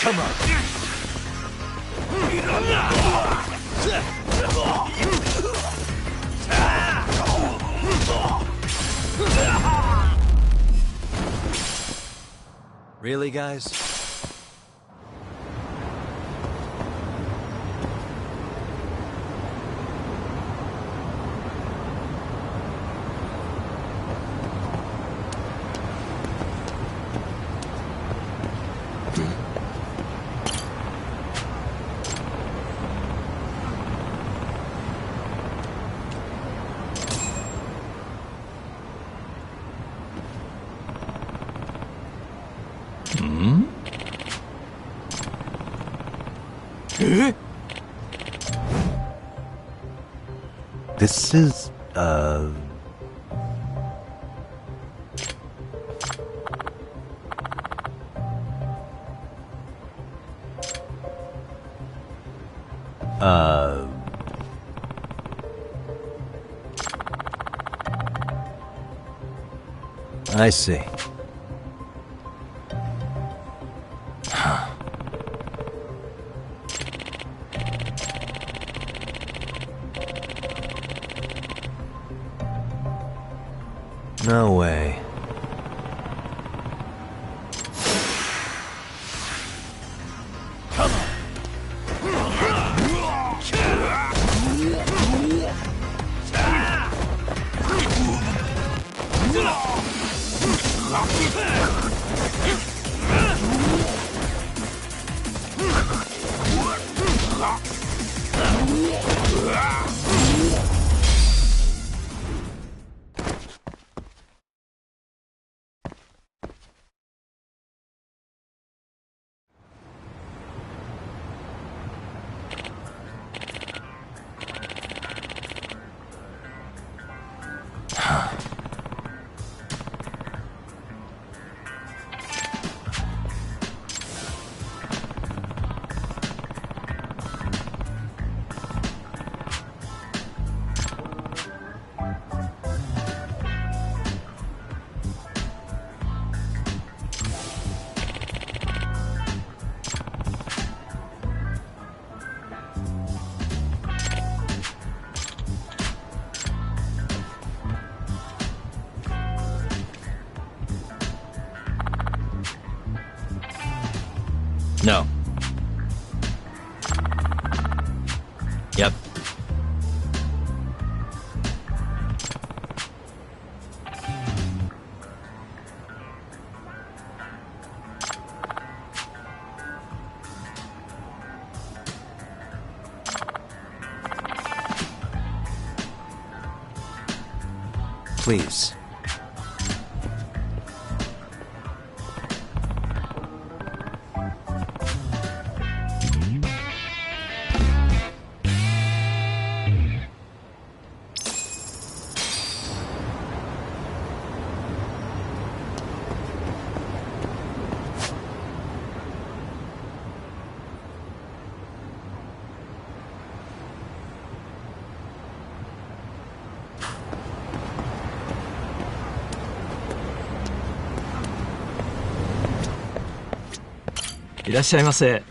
Speaker 5: Come on. Really, guys? This is, I see. No way. No. Yep. Please.いらっしゃいませ。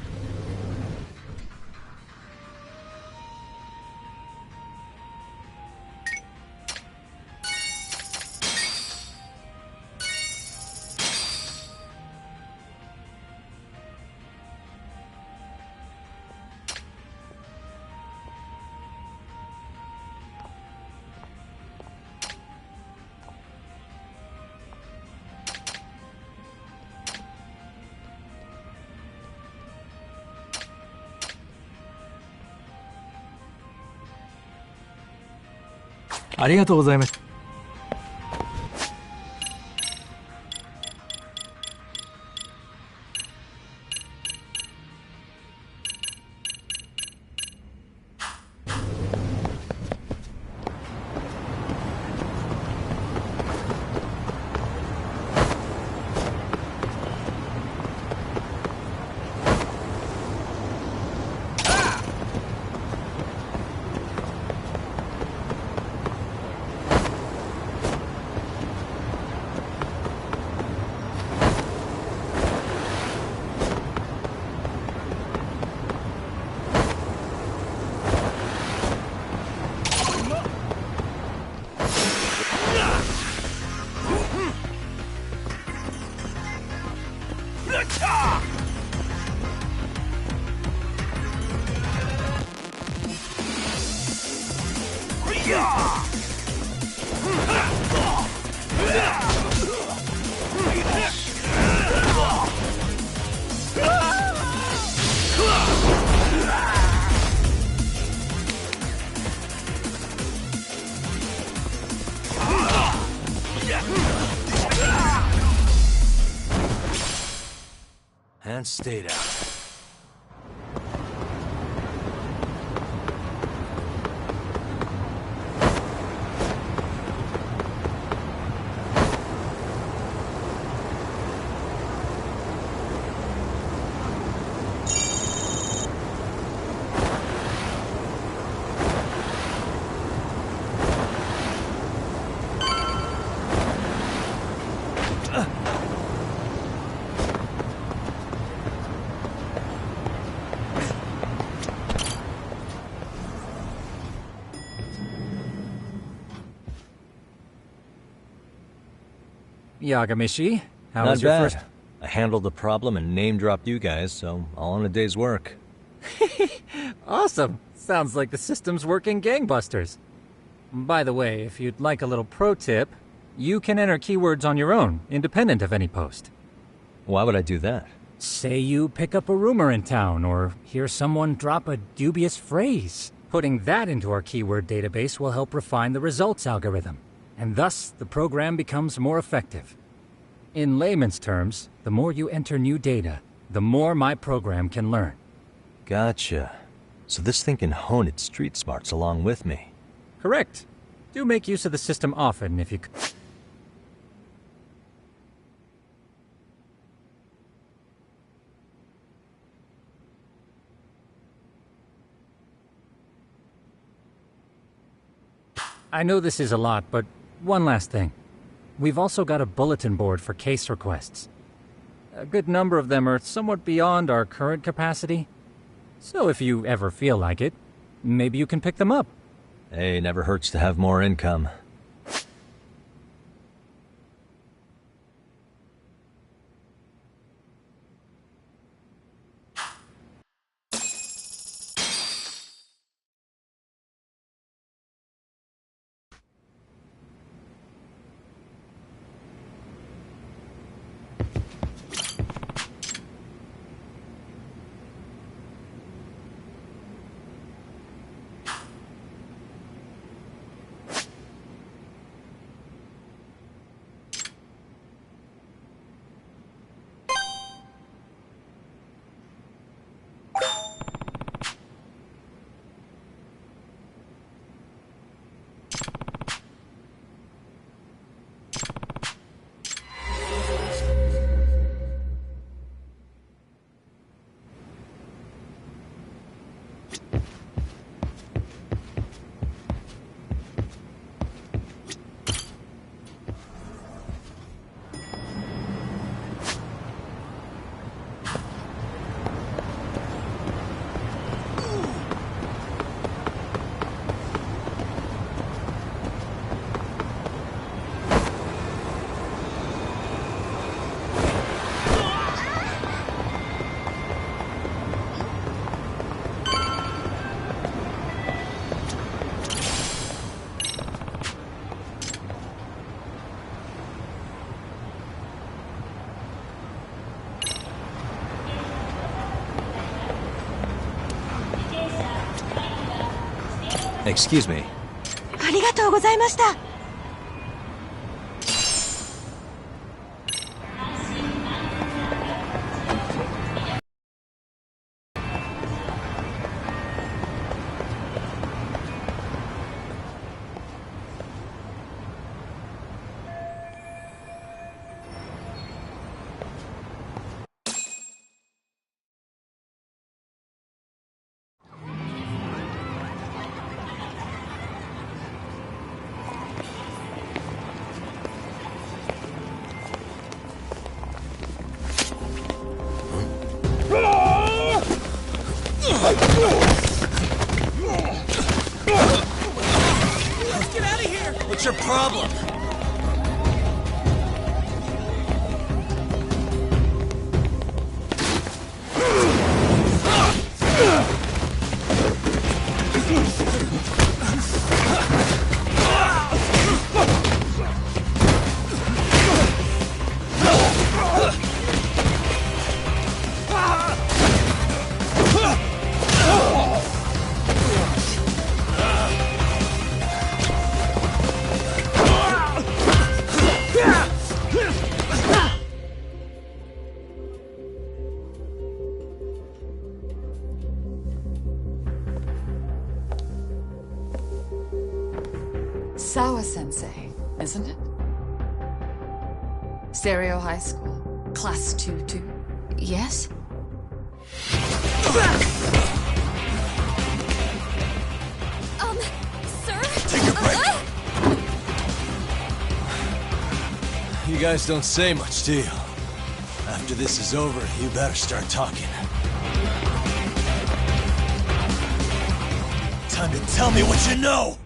Speaker 5: ありがとうございます。And stay down.
Speaker 15: Yagamishi, how
Speaker 5: Not
Speaker 15: was your
Speaker 5: bad.
Speaker 15: first...
Speaker 5: I handled the problem and name-dropped you guys, so all in a day's work.
Speaker 15: Awesome! Sounds like the system's working gangbusters. By the way, if you'd like a little pro tip, you can enter keywords on your own, independent of any post.
Speaker 5: Why would I do that?
Speaker 15: Say you pick up a rumor in town, or hear someone drop a dubious phrase. Putting that into our keyword database will help refine the results algorithm, and thus the program becomes more effective. In layman's terms, the more you enter new data, the more my program can learn.
Speaker 5: Gotcha. So this thing can hone its street smarts along with me.
Speaker 15: Correct. Do make use of the system often if you... I know this is a lot, but one last thing. We've also got a bulletin board for case requests. A good number of them are somewhat beyond our current capacity. So if you ever feel like it, maybe you can pick them up.
Speaker 5: Hey, never hurts to have more income. Excuse me.
Speaker 16: ありがとうございました。
Speaker 1: Let's get out of here! What's your problem?
Speaker 17: Sawa-sensei, isn't it? Stereo High School, Class 2-2.
Speaker 4: Yes?
Speaker 2: Sir?
Speaker 1: Take a break! You guys don't say much, do you? After this is over, you better start talking. Time to tell me what you know!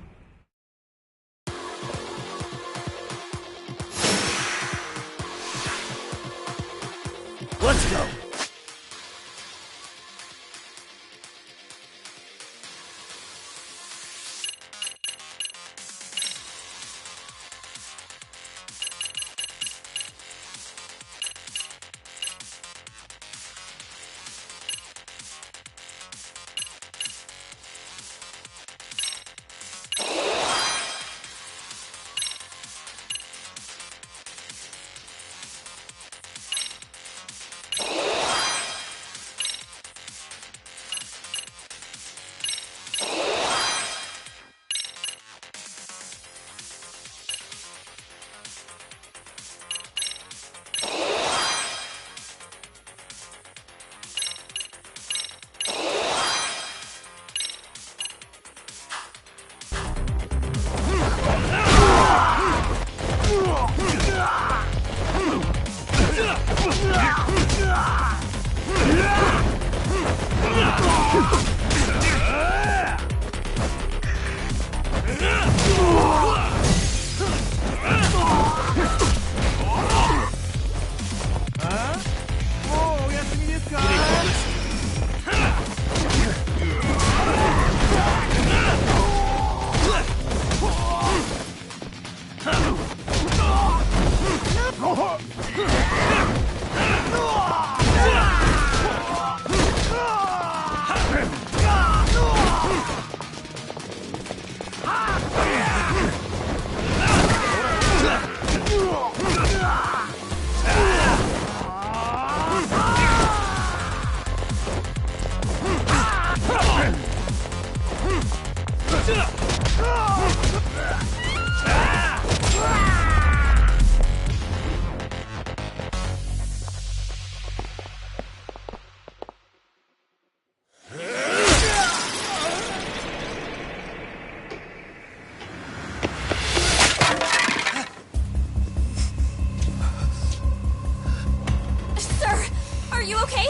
Speaker 2: Sir, are you okay?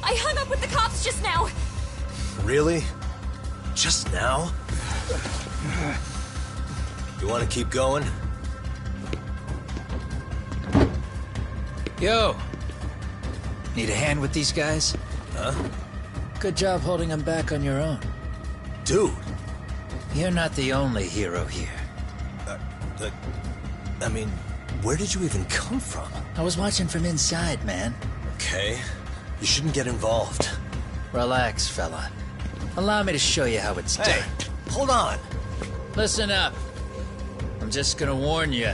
Speaker 2: I hung up with the cops just now.
Speaker 6: Really? Just now? You want to keep going?
Speaker 18: Yo! Need a hand with these guys?
Speaker 6: Huh?
Speaker 18: Good job holding them back on your own.
Speaker 6: Dude!
Speaker 18: You're not the only hero here.
Speaker 6: I mean, where did you even come from?
Speaker 18: I was watching from inside, man.
Speaker 6: Okay. You shouldn't get involved.
Speaker 18: Relax, fella. Allow me to show you how it's done.
Speaker 6: Hold on.
Speaker 18: Listen up. I'm just gonna warn you.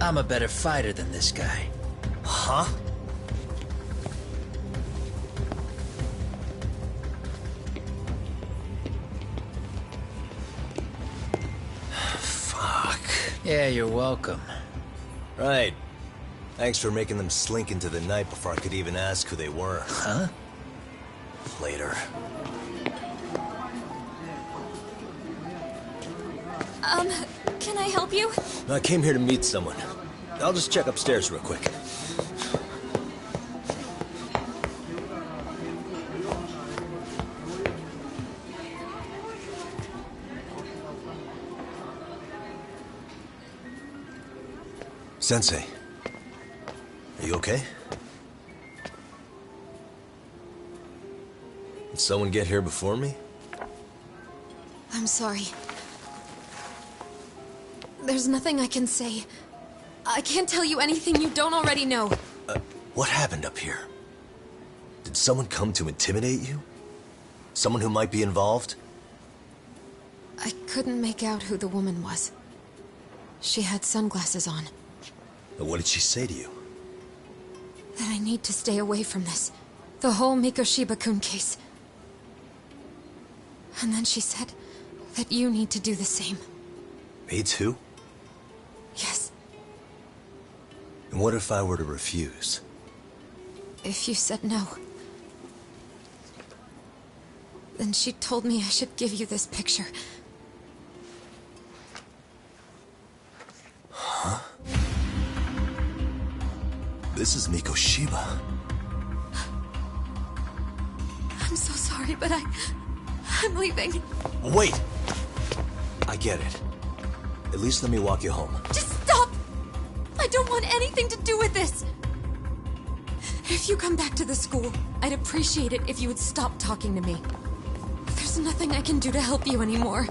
Speaker 18: I'm a better fighter than this guy.
Speaker 6: Huh? Fuck.
Speaker 18: Yeah, you're welcome.
Speaker 6: Right. Thanks for making them slink into the night before I could even ask who they were.
Speaker 18: Huh?
Speaker 6: Later.
Speaker 2: Can I help you?
Speaker 6: I came here to meet someone. I'll just check upstairs real quick. Sensei, are you okay? Did someone get here before me?
Speaker 9: I'm sorry. There's nothing I can say. I can't tell you anything you don't already know.
Speaker 6: What happened up here? Did someone come to intimidate you? Someone who might be involved?
Speaker 9: I couldn't make out who the woman was. She had sunglasses on.
Speaker 6: What did she say to you?
Speaker 9: That I need to stay away from this. The whole Mikoshiba-kun case. And then she said that you need to do the same.
Speaker 6: Me too?
Speaker 9: Yes.
Speaker 6: And what if I were to refuse?
Speaker 9: If you said no. Then she told me I should give you this picture.
Speaker 6: Huh? This is Mikoshiba.
Speaker 9: I'm so sorry, but I'm leaving.
Speaker 6: Wait! I get it. At least let me walk you home.
Speaker 9: Just stop! I don't want anything to do with this! If you come back to the school, I'd appreciate it if you would stop talking to me. There's nothing I can do to help you anymore.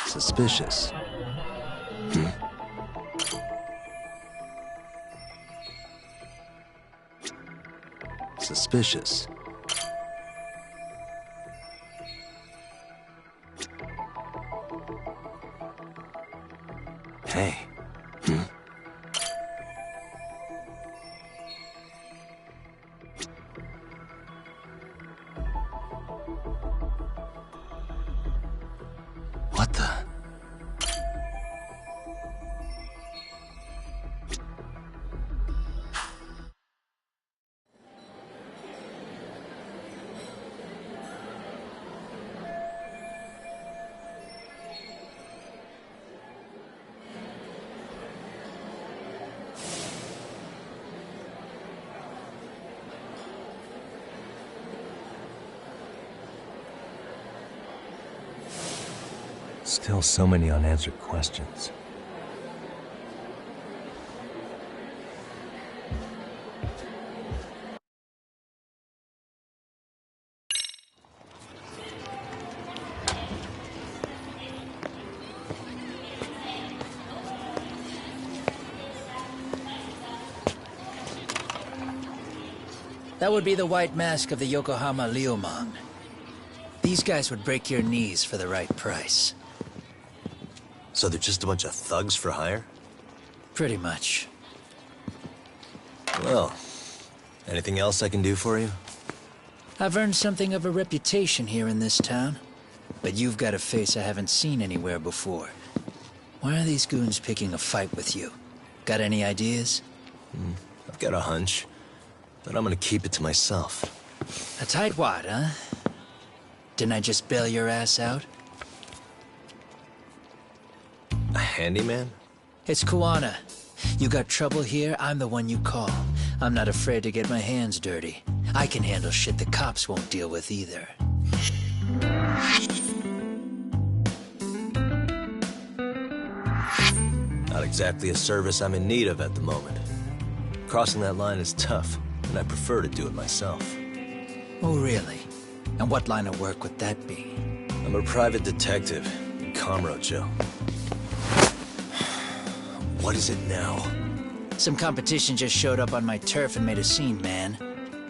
Speaker 5: Suspicious. Suspicious. Hey. What the? Still so many unanswered questions.
Speaker 18: That would be the white mask of the Yokohama Liumang. These guys would break your knees for the right price.
Speaker 6: So they're just a bunch of thugs for hire?
Speaker 18: Pretty much.
Speaker 6: Well, anything else I can do for you?
Speaker 18: I've earned something of a reputation here in this town. But you've got a face I haven't seen anywhere before. Why are these goons picking a fight with you? Got any ideas?
Speaker 6: I've got a hunch, but I'm gonna keep it to myself.
Speaker 18: A tightwad, huh? Didn't I just bail your ass out?
Speaker 6: A handyman?
Speaker 18: It's Kuwana. You got trouble here, I'm the one you call. I'm not afraid to get my hands dirty. I can handle shit the cops won't deal with either.
Speaker 6: Not exactly a service I'm in need of at the moment. Crossing that line is tough, and I prefer to do it myself.
Speaker 18: Oh, really? And what line of work would that be?
Speaker 6: I'm a private detective in Kamurocho. What is it now?
Speaker 18: Some competition just showed up on my turf and made a scene, man.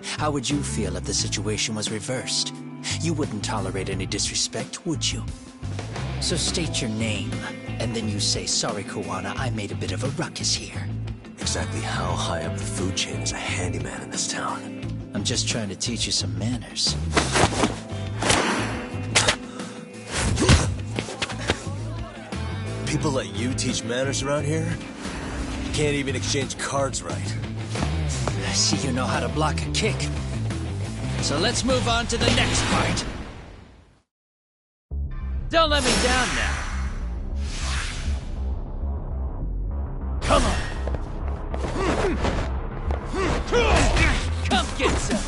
Speaker 18: How would you feel if the situation was reversed? You wouldn't tolerate any disrespect, would you? So state your name, and then you say, "Sorry, Kuwana, I made a bit of a ruckus here."
Speaker 6: Exactly how high up the food chain is a handyman in this town?
Speaker 18: I'm just trying to teach you some manners.
Speaker 6: People like you teach manners around here? You can't even exchange cards right.
Speaker 18: I see you know how to block a kick. So let's move on to the next part. Don't let me down now. Come on. Come get some.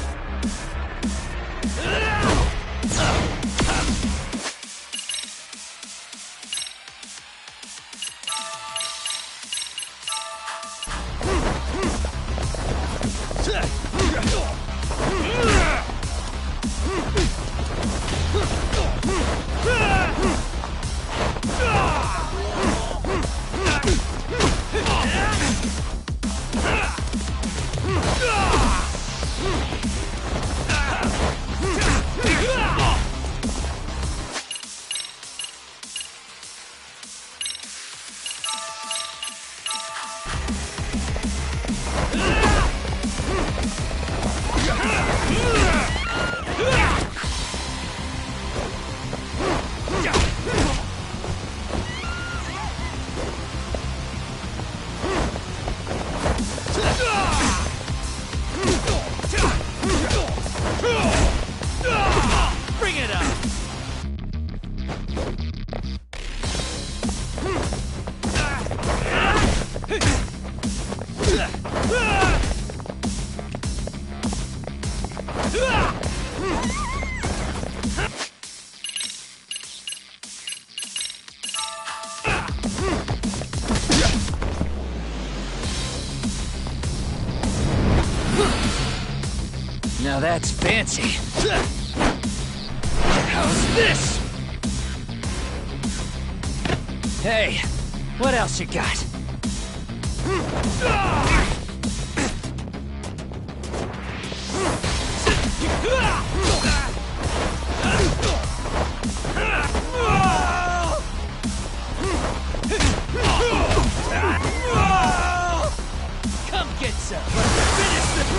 Speaker 18: Bring it up! Now that's fancy. How's this? Hey, what else you got? Come get some. Finish this.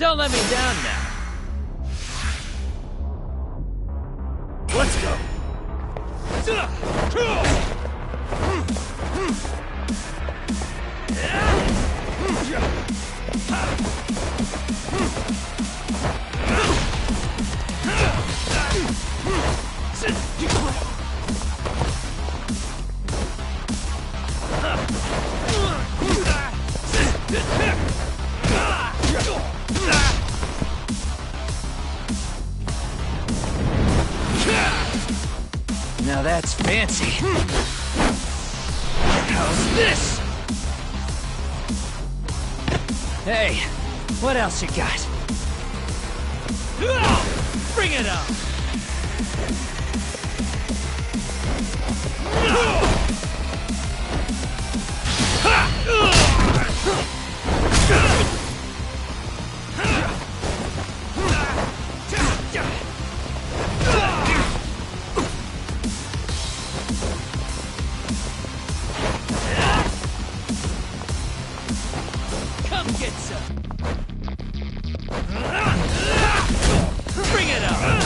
Speaker 18: Don't let me down now.
Speaker 8: Let's go.
Speaker 18: Now that's fancy. How's this? Hey, what else you got? Bring it on! Come get some! Bring it on!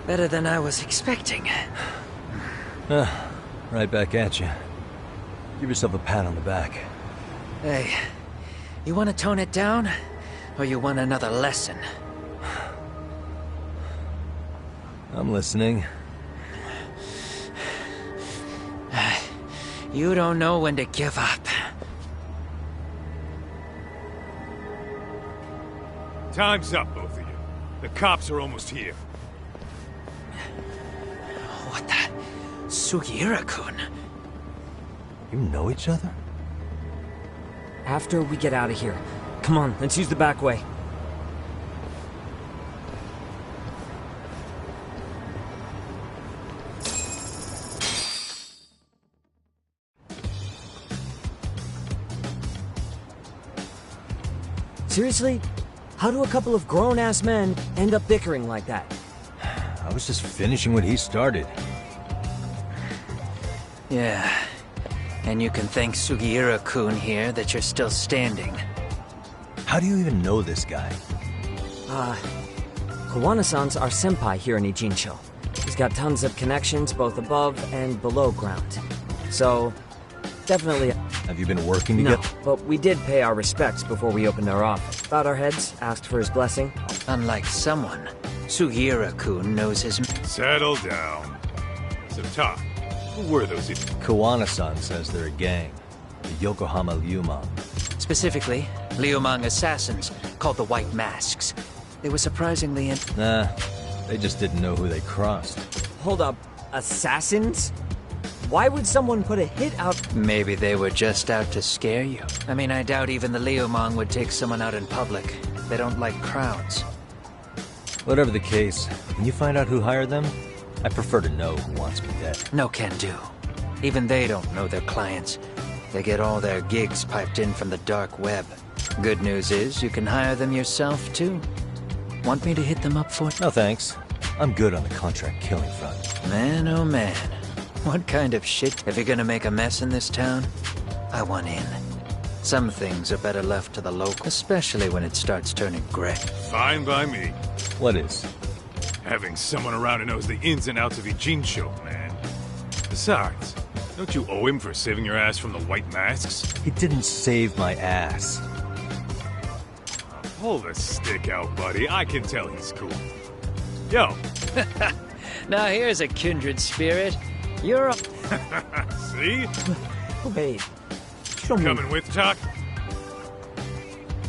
Speaker 18: Better than I was expecting.
Speaker 5: Right back at you. Give yourself a pat on the back.
Speaker 18: Hey, you want to tone it down? Or you want another lesson?
Speaker 5: I'm listening.
Speaker 18: You don't know when to give up.
Speaker 13: Time's up, both of you. The cops are almost here.
Speaker 18: What the? Sugiura-kun?
Speaker 5: You know each other?
Speaker 8: After we get out of here. Come on, let's use the back way. Seriously? How do a couple of grown-ass men end up bickering like that?
Speaker 5: I was just finishing what he started.
Speaker 18: Yeah. And you can thank Sugiura-kun here that you're still standing.
Speaker 5: How do you even know this guy?
Speaker 8: Kawana-san's our senpai here in Ijincho. He's got tons of connections both above and below ground. So, definitely...
Speaker 5: Have you been working
Speaker 8: No,
Speaker 5: together?
Speaker 8: but we did pay our respects before we opened our office. Bowed our heads, asked for his blessing.
Speaker 18: Unlike someone, Sugiura-kun knows his...
Speaker 13: Settle down. So, Top, who were those idiots?
Speaker 5: Kawana-san says they're a gang. The Yokohama Liumang.
Speaker 18: Specifically, Liumang assassins, called the White Masks. They were surprisingly
Speaker 5: Nah, they just didn't know who they crossed.
Speaker 8: Hold up, assassins? Why would someone put a hit out?
Speaker 18: Maybe they were just out to scare you. I mean, I doubt even the Liumang would take someone out in public. They don't like crowds.
Speaker 5: Whatever the case, when you find out who hired them, I prefer to know who wants me dead.
Speaker 18: No can do. Even they don't know their clients. They get all their gigs piped in from the dark web. Good news is, you can hire them yourself, too. Want me to hit them up for...
Speaker 5: No thanks. I'm good on the contract killing front.
Speaker 18: Man, oh man. What kind of shit? If you're gonna make a mess in this town, I want in. Some things are better left to the local, especially when it starts turning gray.
Speaker 13: Fine by me.
Speaker 5: What is?
Speaker 13: Having someone around who knows the ins and outs of Ijincho, man. Besides, don't you owe him for saving your ass from the White Masks?
Speaker 5: He didn't save my ass.
Speaker 13: Pull the stick out, buddy. I can tell he's cool. Yo.
Speaker 18: Now here's a kindred spirit. You're a...
Speaker 13: See?
Speaker 8: Wait.
Speaker 13: Coming with Chuck?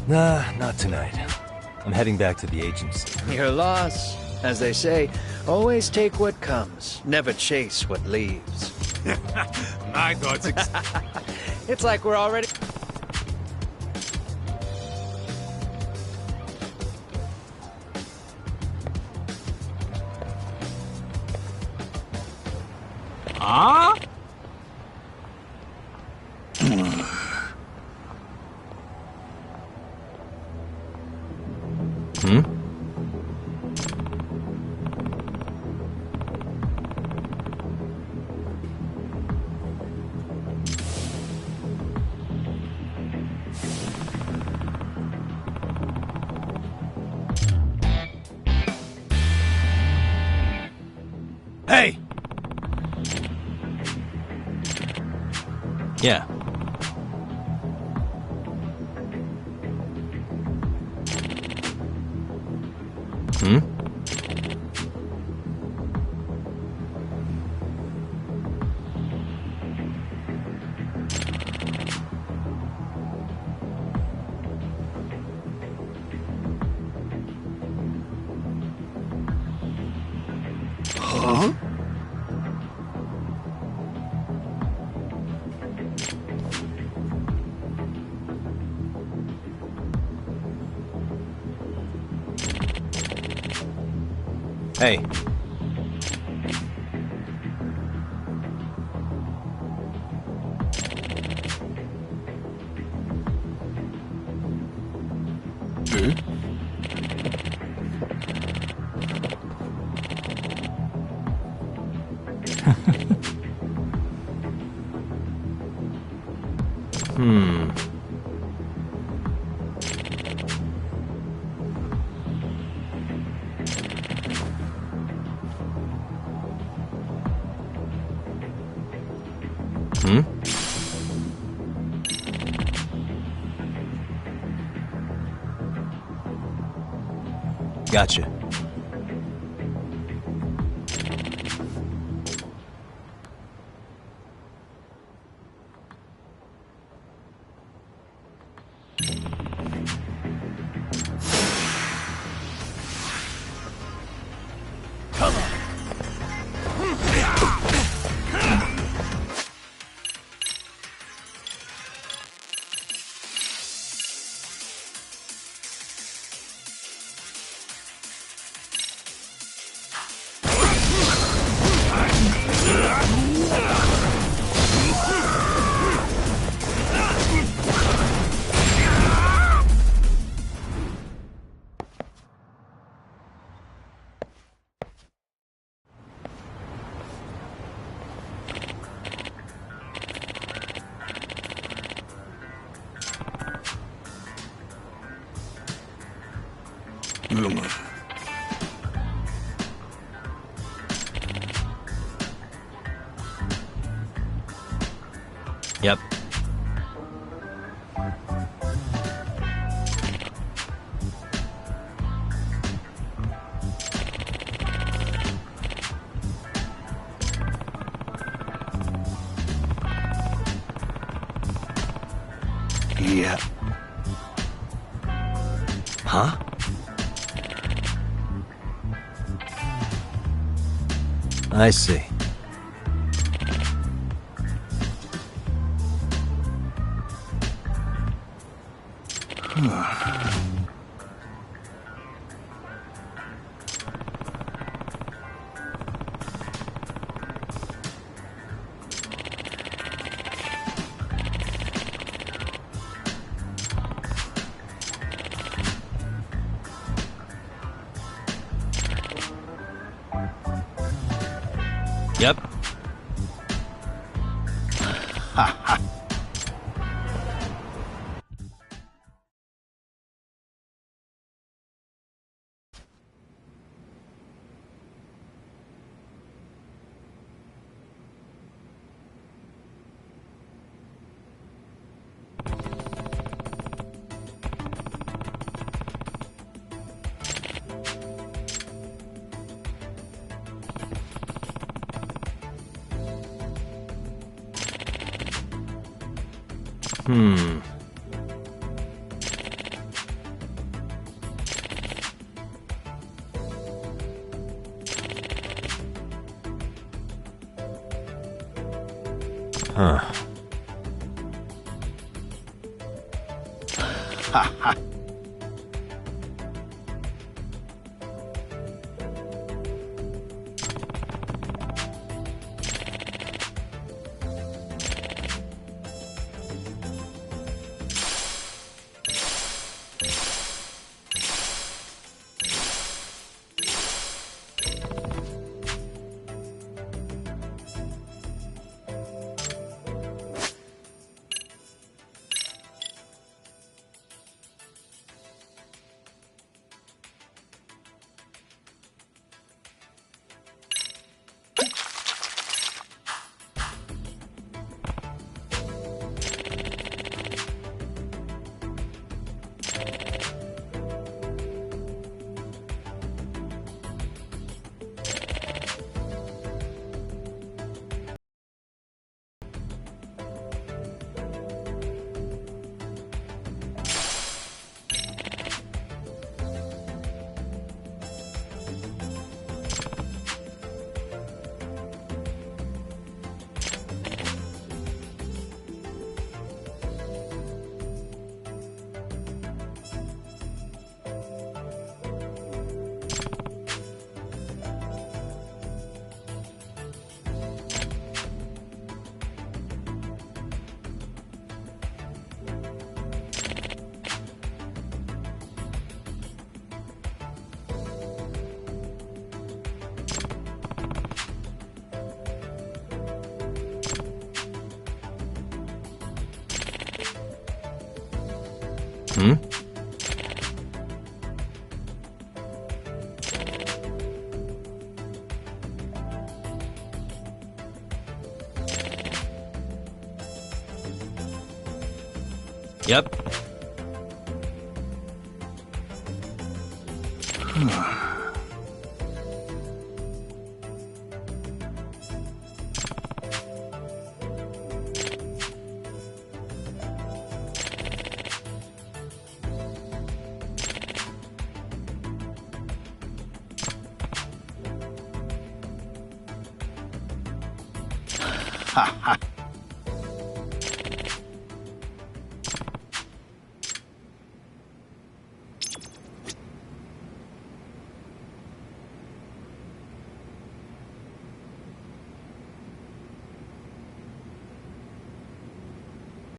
Speaker 5: Nah, not tonight. I'm heading back to the agency.
Speaker 19: Your loss. As they say, always take what comes, never chase what leaves.
Speaker 13: My thoughts.
Speaker 19: It's like we're already...
Speaker 14: Huh?
Speaker 5: Hmm?
Speaker 6: Hey!
Speaker 5: Yeah. Hmm?
Speaker 14: Huh?
Speaker 5: Hey. Hmm. Hmm? Gotcha. Yep.
Speaker 14: Yeah.
Speaker 5: Huh? I see. Yep. Huh.
Speaker 14: Ha ha.
Speaker 5: Hmm? Yep.
Speaker 14: Ha ha.